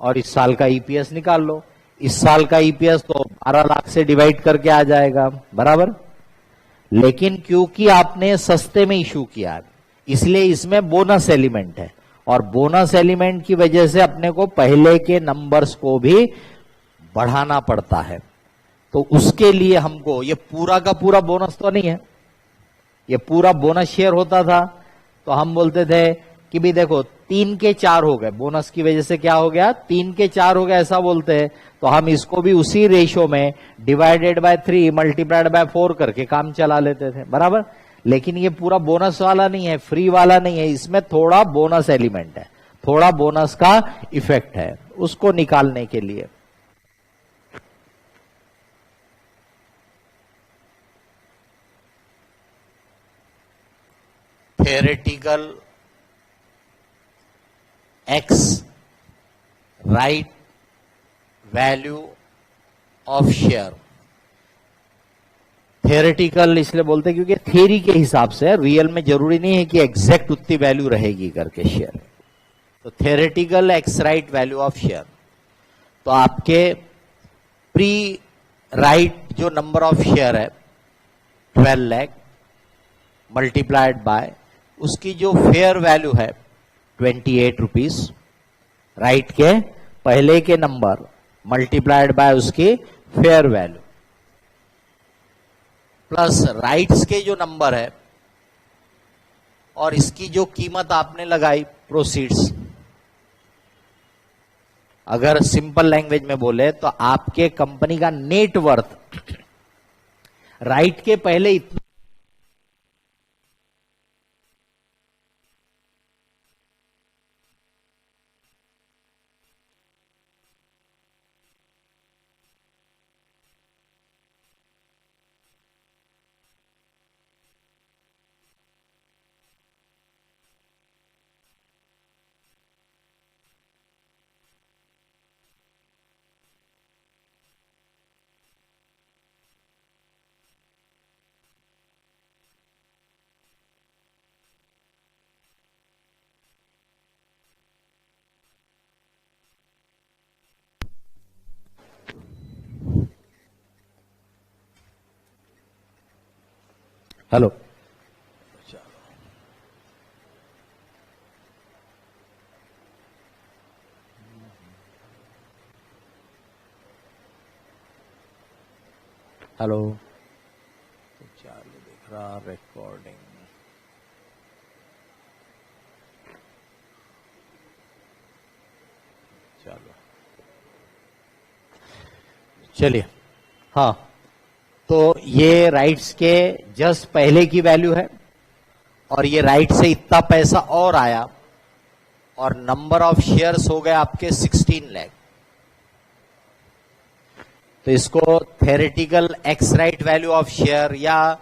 और इस साल का ईपीएस निकाल लो। इस साल का ईपीएस तो 12 लाख से डिवाइड करके आ जाएगा, बराबर। लेकिन क्योंकि आपने सस्ते में इशू किया है, इसलिए इसमें बोनस एलिमेंट है, और बोनस एलिमेंट की वजह से अपने को पहले के नंबर्स को भी बढ़ाना पड़ता है। तो उसके लिए हमको ये पूरा का पूरा बोनस तो नहीं है, ये पूरा बोनस शेयर होता था तो हम बोलते थे कि भी देखो 3 के 4 हो गए, बोनस की वजह से क्या हो गया 3 के 4 हो गए, ऐसा बोलते हैं। तो हम इसको भी उसी रेशो में डिवाइडेड बाय 3 मल्टीप्लाइड बाय 4 करके काम चला लेते थे, बराबर। लेकिन ये पूरा बोनस वाला नहीं है, फ्री वाला नहीं है, इसमें थोड़ा बोनस एलिमेंट है, थोड़ा बोनस का इफेक्ट है, उसको निकालने के लिए। theoretical x right value of share। Theoretical इसलिए बोलते हैं क्योंकि थियरी के हिसाब से, रियल में जरूरी नहीं है कि एग्जैक्ट उतनी वैल्यू रहेगी करके शेयर। तो theoretical x right value of share, तो आपके प्री राइट जो नंबर ऑफ शेयर है 12 लाख मल्टीप्लाइड बाय उसकी जो फेयर वैल्यू है 28 रुपीज, राइट के पहले के नंबर मल्टीप्लाइड बाय उसकी फेयर वैल्यू, प्लस राइट्स के जो नंबर है और इसकी जो कीमत आपने लगाई प्रोसीड्स। अगर सिंपल लैंग्वेज में बोले तो आपके कंपनी का नेट वर्थ राइट के पहले इतना हेलो हेलो चालू दिख रहा रिकॉर्डिंग। चलो चलिए, हाँ तो ये राइट्स के जस्ट पहले की वैल्यू है और ये राइट से इतना पैसा और आया और नंबर ऑफ शेयर्स हो गए आपके 16 लाख। तो इसको theoretical x right value of share या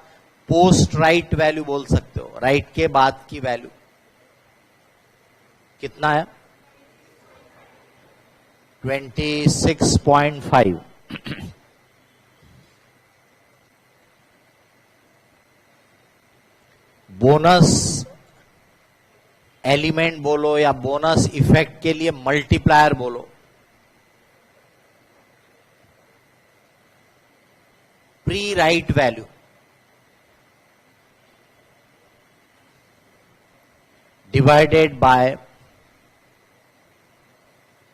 पोस्ट राइट वैल्यू बोल सकते हो। राइट के बाद की वैल्यू कितना है 26.5। बोनस एलिमेंट बोलो या बोनस इफेक्ट के लिए मल्टीप्लायर बोलो, pre right value divided by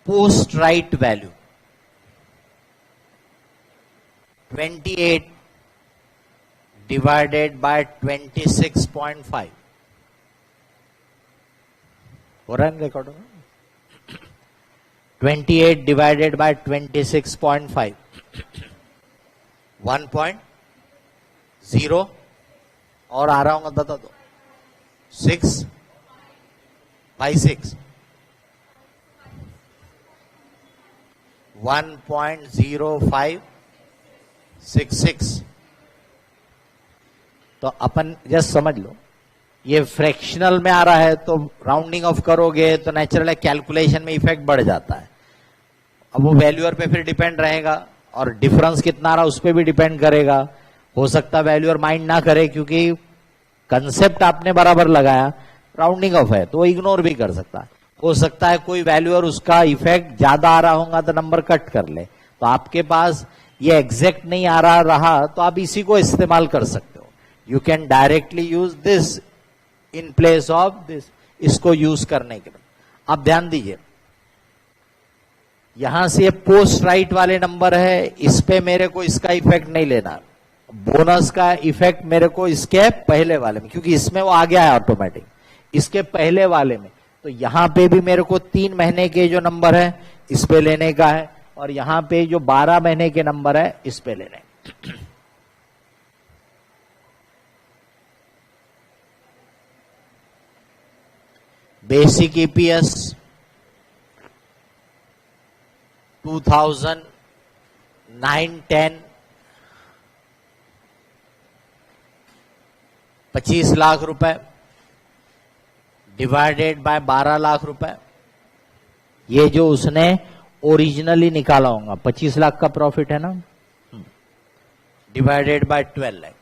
post right value 28 divided by 26.5 हो रहा है रिकॉर्ड में। 28 डिवाइडेड बाय 26.5 1.0 और आ रहा हूं बता दो 6 by 6 1.0566। तो अपन जस्ट समझ लो ये फ्रैक्शनल में आ रहा है तो राउंडिंग ऑफ करोगे तो नेचुरल है कैलकुलेशन में इफेक्ट बढ़ जाता है। अब वो वैल्यूअर पे फिर डिपेंड रहेगा और डिफरेंस कितना आ रहा उस पर भी डिपेंड करेगा। हो सकता है वैल्यूअर माइंड ना करे क्योंकि कंसेप्ट आपने बराबर लगाया, राउंडिंग ऑफ है तो वो इग्नोर भी कर सकता है। हो सकता है कोई वैल्यूअर उसका इफेक्ट ज्यादा आ रहा होगा तो नंबर कट कर ले। तो आपके पास ये एग्जैक्ट नहीं आ रहा तो आप इसी को इस्तेमाल कर सकते हो। You can directly use this in place of this, इसको यूज करने के लिए। अब ध्यान दीजिए यहां से पोस्ट राइट वाले नंबर है, इस पे मेरे को इसका इफेक्ट नहीं लेना। बोनस का इफेक्ट मेरे को इसके पहले वाले में, क्योंकि इसमें वो आ गया है ऑटोमेटिक, इसके पहले वाले में। तो यहां पे भी मेरे को 3 महीने के जो नंबर है इस पे लेने का है और यहां पे जो 12 महीने के नंबर है इस पे लेने का। बेसिक ईपीएस 2009-10 25 लाख रुपए डिवाइडेड बाय 12 लाख रुपए। ये जो उसने ओरिजिनली निकाला होगा 25 लाख का प्रॉफिट है ना, डिवाइडेड बाय 12 लाख।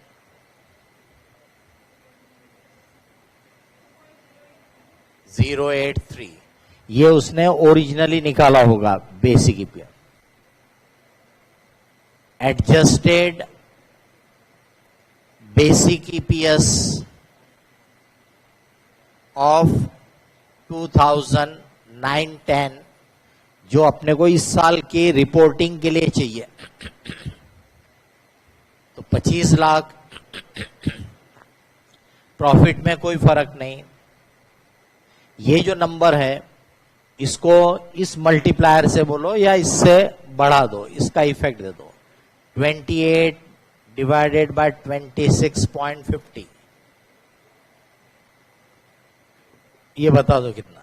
$0.83 ये उसने ओरिजिनली निकाला होगा basic EPS. Adjusted basic EPS of 2009-10 जो अपने को इस साल की रिपोर्टिंग के लिए चाहिए, तो 25 लाख। प्रॉफिट में कोई फर्क नहीं। ये जो नंबर है इसको इस मल्टीप्लायर से बोलो या इससे बढ़ा दो, इसका इफेक्ट दे दो। 28 डिवाइडेड बाय 26.50, ये बता दो कितना।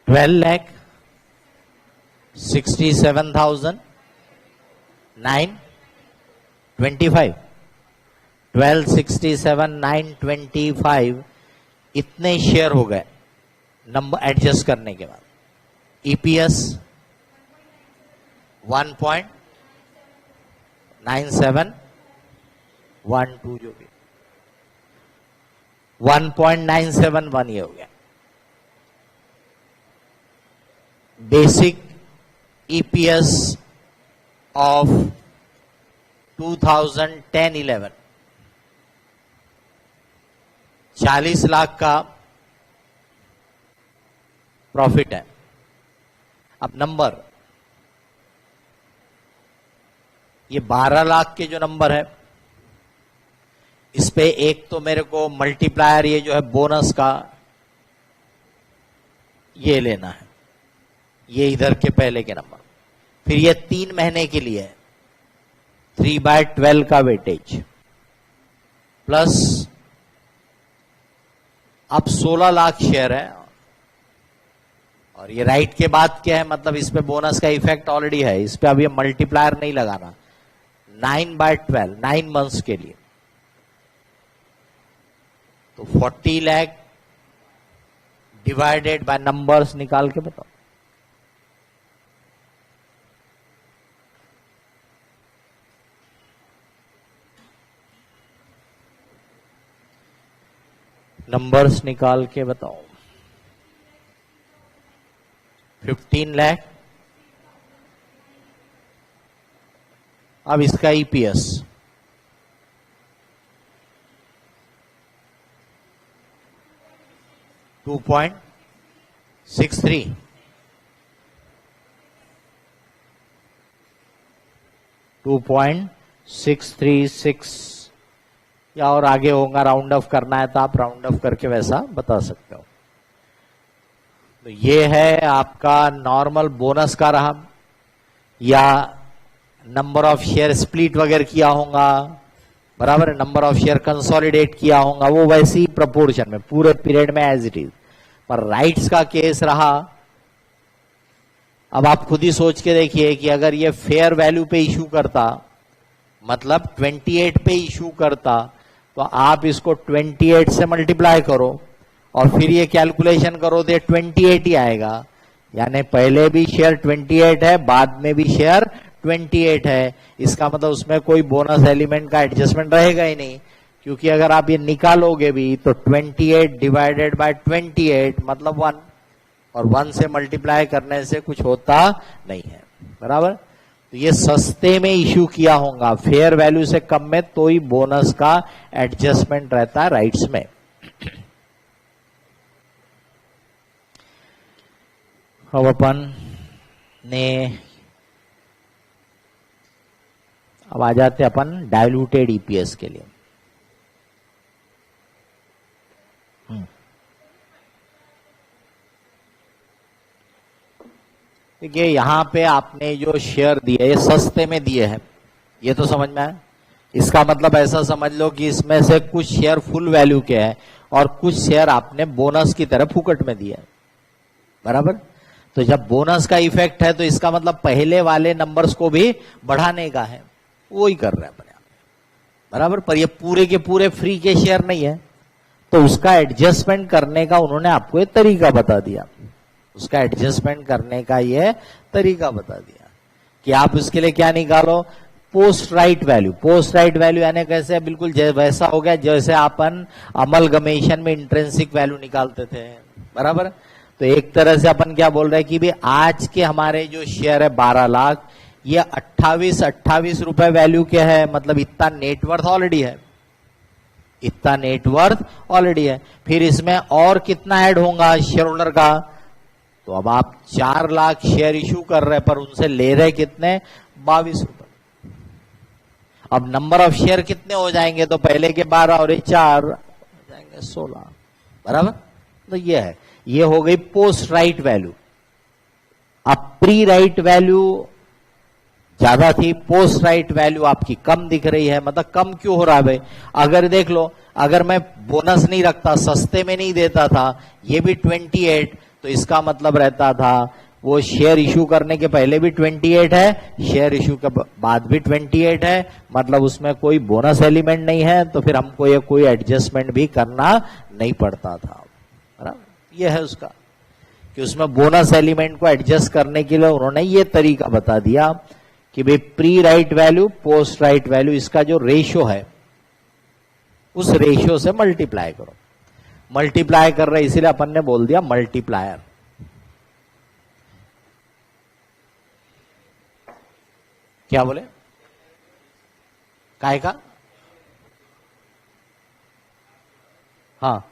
$12,67,925, 12,67,925 इतने शेयर हो गए नंबर एडजस्ट करने के बाद। ईपीएस 1.9712 जो भी 1.971 ये हो गया। बेसिक ईपीएस ऑफ 2010-11 40 लाख का प्रॉफिट है। अब नंबर ये 12 लाख के जो नंबर है इस पे एक तो मेरे को मल्टीप्लायर ये जो है बोनस का ये लेना है, ये इधर के पहले के नंबर। फिर ये 3 महीने के लिए 3/12 का वेटेज प्लस अब 16 लाख शेयर है और ये राइट के बाद क्या है, मतलब इस पे बोनस का इफेक्ट ऑलरेडी है, इस पे अब ये मल्टीप्लायर नहीं लगाना। 9/12 9 मंथ्स के लिए तो 40 लाख डिवाइडेड बाय नंबर्स निकाल के बताओ। नंबर्स निकाल के बताओ। 15 लाख। अब इसका ईपीएस 2.63, 2.636 या और आगे होगा, राउंड ऑफ करना है तो आप राउंड ऑफ करके वैसा बता सकते हो। तो ये है आपका नॉर्मल बोनस का रहा, या नंबर ऑफ शेयर स्प्लिट वगैरह किया होगा, बराबर है, नंबर ऑफ शेयर कंसोलिडेट किया होगा, वो वैसी ही प्रोपोर्शन में पूरे पीरियड में एज इट इज। पर राइट्स का केस रहा, अब आप खुद ही सोच के देखिए कि अगर ये फेयर वैल्यू पे इशू करता, मतलब 28 पे इशू करता, तो आप इसको 28 से मल्टीप्लाई करो और फिर ये कैलकुलेशन करो तो 28 ही आएगा। यानी पहले भी शेयर 28 है, बाद में भी शेयर 28 है। इसका मतलब उसमें कोई बोनस एलिमेंट का एडजस्टमेंट रहेगा ही नहीं, क्योंकि अगर आप ये निकालोगे भी तो 28 डिवाइडेड बाय 28 मतलब 1, और 1 से मल्टीप्लाई करने से कुछ होता नहीं है, बराबर। तो ये सस्ते में इश्यू किया होगा, फेयर वैल्यू से कम में, तो ही बोनस का एडजस्टमेंट रहता है राइट्स में। अब अपन ने अब आ जाते अपन डाइल्यूटेड ईपीएस के लिए। देखिए यहां पे आपने जो शेयर दिए ये सस्ते में दिए हैं, ये तो समझ में आया। इसका मतलब ऐसा समझ लो कि इसमें से कुछ शेयर फुल वैल्यू के हैं और कुछ शेयर आपने बोनस की तरह फुकट में दिए, बराबर। तो जब बोनस का इफेक्ट है तो इसका मतलब पहले वाले नंबर्स को भी बढ़ाने का है, वो ही कर रहे हैं अपने आप, बराबर। पर ये पूरे के पूरे फ्री के शेयर नहीं है, तो उसका एडजस्टमेंट करने का उन्होंने आपको एक तरीका बता दिया, उसका एडजस्टमेंट करने का ये तरीका बता दिया कि आप उसके लिए क्या निकालो, post right value. Post right value यानी कैसे, बिल्कुल वैसा हो गया जैसे अपन अमलगमेशन में इंट्रिंसिक वैल्यू निकालते थे, बराबर। तो एक तरह से अपन क्या बोल रहे हैं कि भी आज के हमारे जो शेयर है 12 लाख, ये 28 रुपए वैल्यू क्या है, मतलब इतना नेटवर्थ ऑलरेडी है, इतना नेटवर्थ ऑलरेडी है। फिर इसमें और कितना ऐड होगा शेयर होल्डर का, तो अब आप 4 लाख शेयर इशू कर रहे पर उनसे ले रहे कितने, 22 रुपए। अब नंबर ऑफ शेयर कितने हो जाएंगे, तो पहले के 12 और 4 हो जाएंगे 16, बराबर। तो ये है, ये हो गई पोस्ट राइट वैल्यू। अब प्री राइट वैल्यू ज्यादा थी, पोस्ट राइट वैल्यू आपकी कम दिख रही है। मतलब कम क्यों हो रहा है भाई, अगर देख लो, अगर मैं बोनस नहीं रखता, सस्ते में नहीं देता था, ये भी 28, तो इसका मतलब रहता था वो शेयर इशू करने के पहले भी 28 है, शेयर इशू के बाद भी 28 है, मतलब उसमें कोई बोनस एलिमेंट नहीं है, तो फिर हमको ये कोई एडजस्टमेंट भी करना नहीं पड़ता था, बराबर। ये है उसका कि उसमें बोनस एलिमेंट को एडजस्ट करने के लिए उन्होंने ये तरीका बता दिया कि भाई pre right value post right value, इसका जो रेशियो है उस रेशियो से मल्टीप्लाई करो। मल्टीप्लाई कर रहे इसीलिए अपन ने बोल दिया मल्टीप्लायर। क्या बोले, काय का, हाँ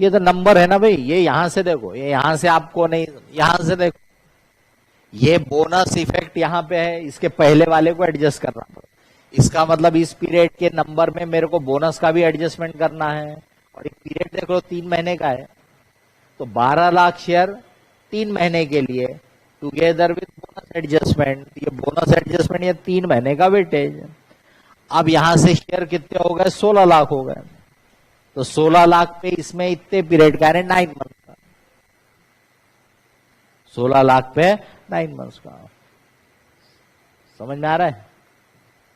ये तो नंबर है ना भाई, ये यहां से देखो, ये यहां से आपको नहीं, यहां से देखो, ये बोनस इफेक्ट यहां पे है, इसके पहले वाले को एडजस्ट करना पड़ेगा। इसका मतलब इस पीरियड के नंबर में मेरे को बोनस का भी एडजस्टमेंट करना है, और एक पीरियड देख लो 3 महीने का है, तो 12 लाख शेयर 3 महीने के लिए टुगेदर विद बोनस एडजस्टमेंट, ये बोनस एडजस्टमेंट ये 3 महीने का वेटेज। अब यहां से शेयर कितने हो गए, 16 लाख हो गए, तो 16 लाख पे इसमें इतने पीरियड का है 9 मंथ का, 16 लाख पे 9 मंथ्स का। समझ में आ रहा है,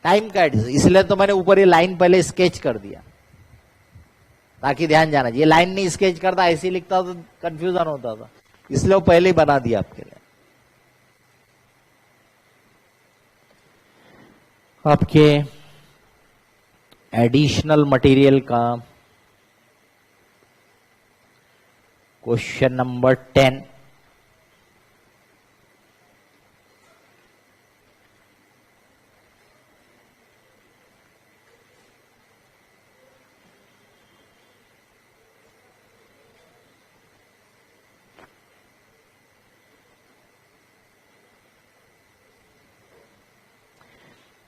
टाइम का इसलिए तो मैंने ऊपर ये लाइन पहले स्केच कर दिया ताकि ध्यान जाना। ये लाइन नहीं स्केच करता, ऐसे ही लिखता तो कंफ्यूजन होता था, इसलिए वो पहले ही बना दिया आपके लिए। आपके एडिशनल मटेरियल का क्वेश्चन नंबर 10,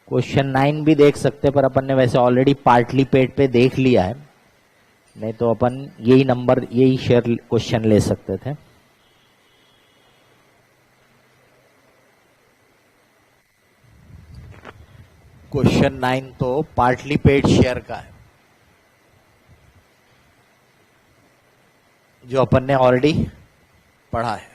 क्वेश्चन 9 भी देख सकते पर अपन ने वैसे ऑलरेडी पार्टली पेड पे देख लिया है, नहीं तो अपन यही नंबर यही शेयर क्वेश्चन ले सकते थे। क्वेश्चन 9 तो पार्टली पेड शेयर का है, जो अपन ने ऑलरेडी पढ़ा है।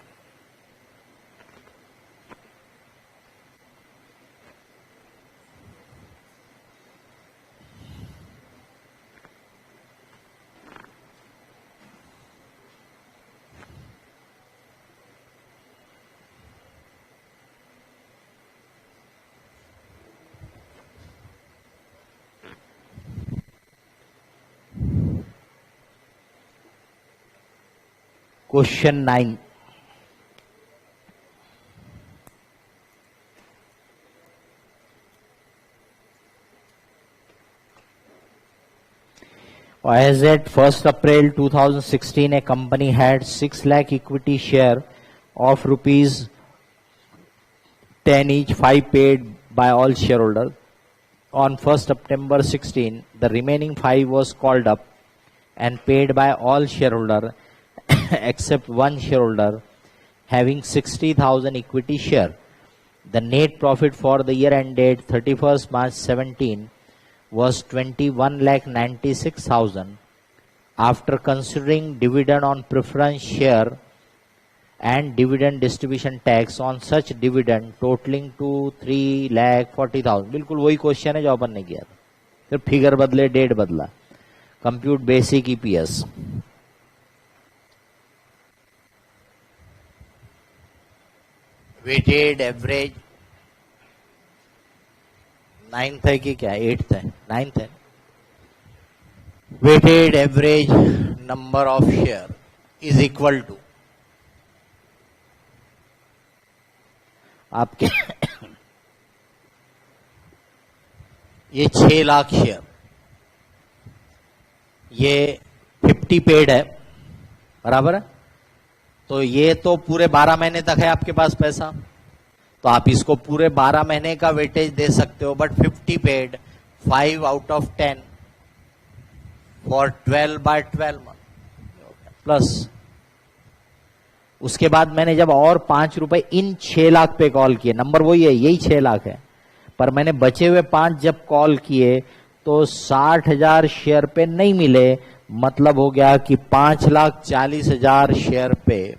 Question 9. As at 1st April 2016, a company had 6 lakh equity share of rupees 10 each, 5 paid by all shareholders. On 1st September 16, the remaining 5 was called up and paid by all shareholders except one shareholder having 60,000 equity share. The net profit for the year ended 31st March 17 was 21,96,000 after considering dividend on preference share and dividend distribution tax on such dividend totaling to 3,40,000. बिल्कुल वही क्वेश्चन है जो अपन ने किया था, फिर फिगर बदले, डेट बदला। Compute basic EPS. Weighted average ninth है कि क्या, एट्थ है, नाइन्थ है। Weighted average number of share is equal to आपके ये 6 लाख शेयर, ये 50 पेड है, बराबर है। तो ये तो पूरे 12 महीने तक है आपके पास पैसा, तो आप इसको पूरे 12 महीने का वेटेज दे सकते हो, but 50 paid 5 out of 10 for 12/12 month plus. उसके बाद मैंने जब और 5 रुपए इन 6 लाख पे कॉल किए, नंबर वही है, यही 6 लाख है, पर मैंने बचे हुए 5 जब कॉल किए तो 60,000 शेयर पे नहीं मिले, मतलब हो गया कि 5,40,000 शेयर पे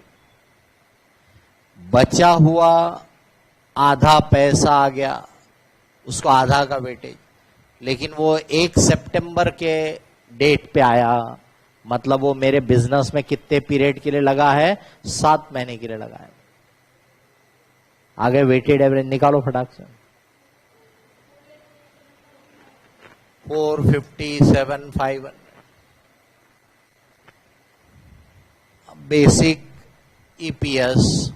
बचा हुआ आधा पैसा आ गया, उसको आधा का वेटेज, लेकिन वो 1 सितंबर के डेट पे आया, मतलब वो मेरे बिजनेस में कितने पीरियड के लिए लगा है, 7 महीने के लिए लगा है। आगे वेटेड एवरेज निकालो फटाक से। 457,500 बेसिक ईपीएस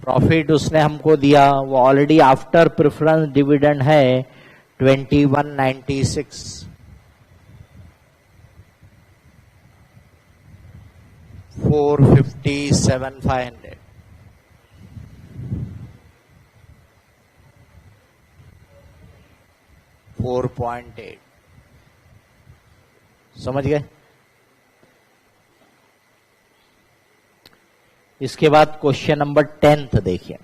प्रॉफिट उसने हमको दिया, वो ऑलरेडी आफ्टर प्रेफरेंस डिविडेंड है 2196। 457,500 4.8 समझ गए। इसके बाद क्वेश्चन नंबर 10 देखिए।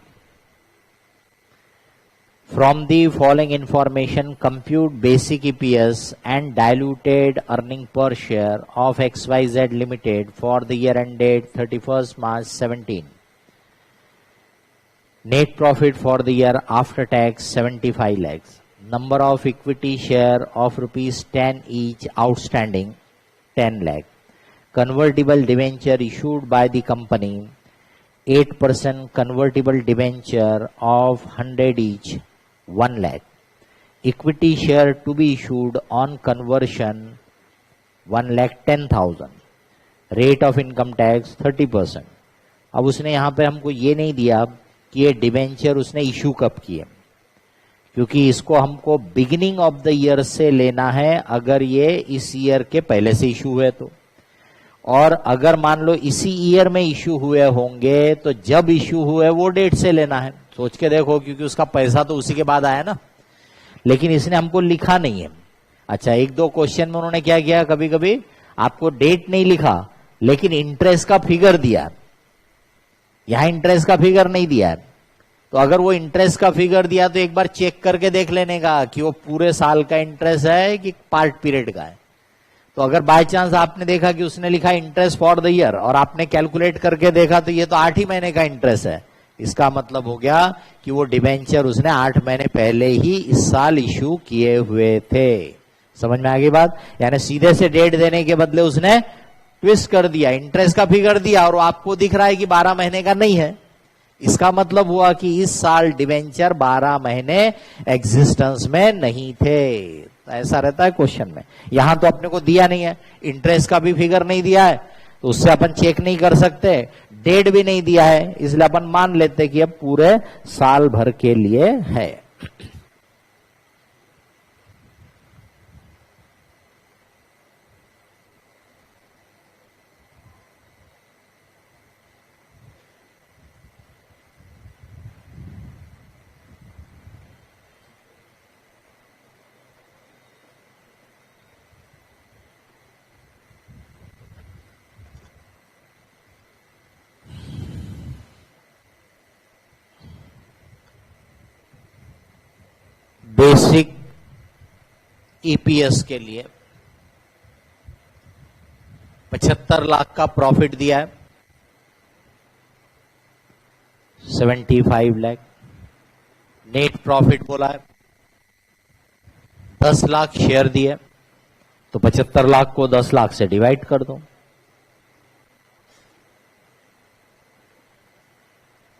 From the following information compute basic EPS and diluted earning per share of XYZ limited for the year ended 31 March 17। Net profit for the year after tax 75 lakhs। Number of equity share of ₹10 each outstanding 10 lakh. Convertible debenture issued by the company 8% convertible debenture of 100 each 1 lakh. Equity share to be issued on conversion 1,10,000. Rate of income tax 30%. अब उसने यहाँ पे हमको ये नहीं दिया कि ये डिबेंचर उसने इशू कब किए, क्योंकि इसको हमको बिगिनिंग ऑफ द ईयर से लेना है, अगर ये इस ईयर के पहले से इशू हुए तो, और अगर मान लो इसी ईयर में इशू हुए होंगे तो जब इशू हुए वो डेट से लेना है। सोच के देखो, क्योंकि उसका पैसा तो उसी के बाद आया ना, लेकिन इसने हमको लिखा नहीं है। अच्छा, 1-2 क्वेश्चन में उन्होंने क्या किया, कभी कभी आपको डेट नहीं लिखा लेकिन इंटरेस्ट का फिगर दिया, यहां इंटरेस्ट का फिगर नहीं दिया है। तो अगर वो इंटरेस्ट का फिगर दिया तो एक बार चेक करके देख लेने का कि वो पूरे साल का इंटरेस्ट है कि पार्ट पीरियड का है। तो अगर बाय चांस आपने देखा कि उसने लिखा इंटरेस्ट फॉर द ईयर और आपने कैलकुलेट करके देखा तो ये तो 8 ही महीने का इंटरेस्ट है, इसका मतलब हो गया कि वो डिबेंचर उसने 8 महीने पहले ही इस साल इशू किए हुए थे। समझ में आ गई बात? यानी सीधे से डेट देने के बदले उसने ट्विस्ट कर दिया, इंटरेस्ट का फिगर दिया और आपको दिख रहा है कि 12 महीने का नहीं है। इसका मतलब हुआ कि इस साल डिबेंचर 12 महीने एग्जिस्टेंस में नहीं थे। ऐसा रहता है क्वेश्चन में। यहां तो अपने को दिया नहीं है, इंटरेस्ट का भी फिगर नहीं दिया है, तो उससे अपन चेक नहीं कर सकते, डेट भी नहीं दिया है, इसलिए अपन मान लेते कि अब पूरे साल भर के लिए है। बेसिक ईपीएस के लिए 75 लाख का प्रॉफिट दिया है, 75 लाख। नेट प्रॉफिट बोला है, 10 लाख शेयर दिए, तो 75 लाख को 10 लाख से डिवाइड कर दो,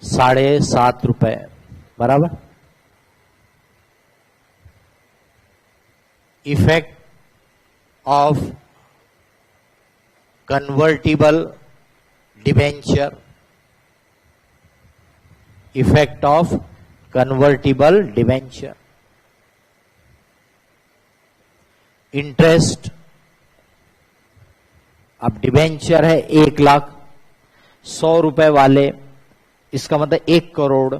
7.5 रुपए बराबर। Effect of convertible debenture, effect of convertible debenture, interest. अब डिबेंचर है 1,00,000, 100 रुपए वाले, इसका मतलब 1 करोड़,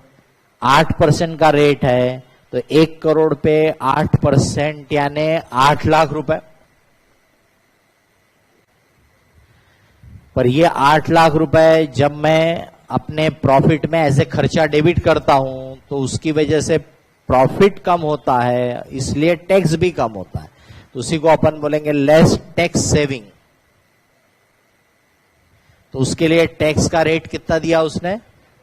8% का रेट है, तो 1 करोड़ पे 8% यानी 8 लाख रुपए। पर ये 8 लाख रुपए जब मैं अपने प्रॉफिट में ऐसे खर्चा डेबिट करता हूं तो उसकी वजह से प्रॉफिट कम होता है, इसलिए टैक्स भी कम होता है, तो उसी को अपन बोलेंगे लेस टैक्स सेविंग। तो उसके लिए टैक्स का रेट कितना दिया उसने,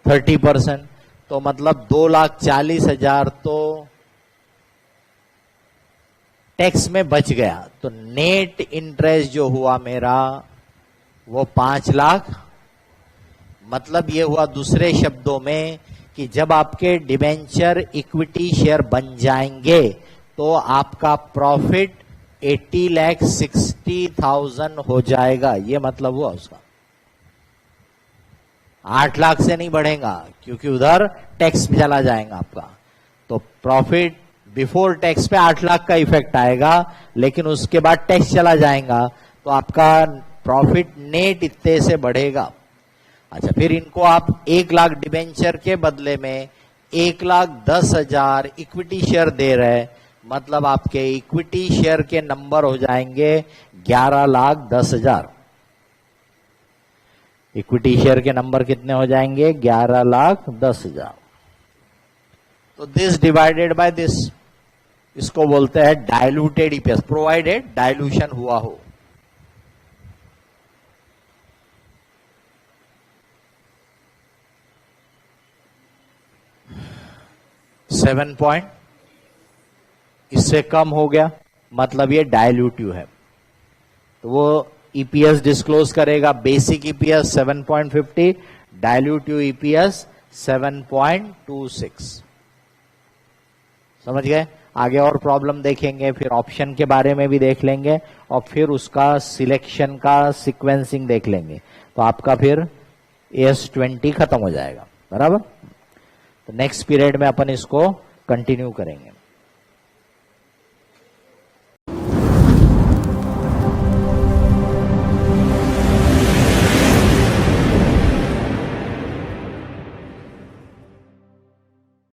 30%, तो मतलब 2,40,000 तो टैक्स में बच गया। तो नेट इंटरेस्ट जो हुआ मेरा वो 5 लाख। मतलब ये हुआ दूसरे शब्दों में कि जब आपके डिबेंचर इक्विटी शेयर बन जाएंगे तो आपका प्रॉफिट 80,60,000 हो जाएगा, ये मतलब हुआ उसका। 8 लाख से नहीं बढ़ेगा क्योंकि उधर टैक्स चला जाएगा आपका, तो प्रॉफिट बिफोर टैक्स पे 8 लाख का इफेक्ट आएगा, लेकिन उसके बाद टैक्स चला जाएगा तो आपका प्रॉफिट नेट इतने से बढ़ेगा। अच्छा, फिर इनको आप 1 लाख डिबेंचर के बदले में 1,10,000 इक्विटी शेयर दे रहे, मतलब आपके इक्विटी शेयर के नंबर हो जाएंगे 11,10,000। इक्विटी शेयर के नंबर कितने हो जाएंगे, 11,10,000। तो दिस डिवाइडेड बाय दिस, इसको बोलते हैं डाइल्यूटेड ईपीएस, प्रोवाइडेड डाइल्यूशन हुआ हो। सेवन पॉइंट, इससे कम हो गया मतलब ये डाइल्यूटिव है, तो वो ईपीएस डिस्क्लोज करेगा। Basic EPS 7.50, dilutive EPS 7.26। समझ गए? आगे और प्रॉब्लम देखेंगे, फिर ऑप्शन के बारे में भी देख लेंगे और फिर उसका सिलेक्शन का सीक्वेंसिंग देख लेंगे, तो आपका फिर AS20 खत्म हो जाएगा। बराबर? तो नेक्स्ट पीरियड में अपन इसको कंटिन्यू करेंगे।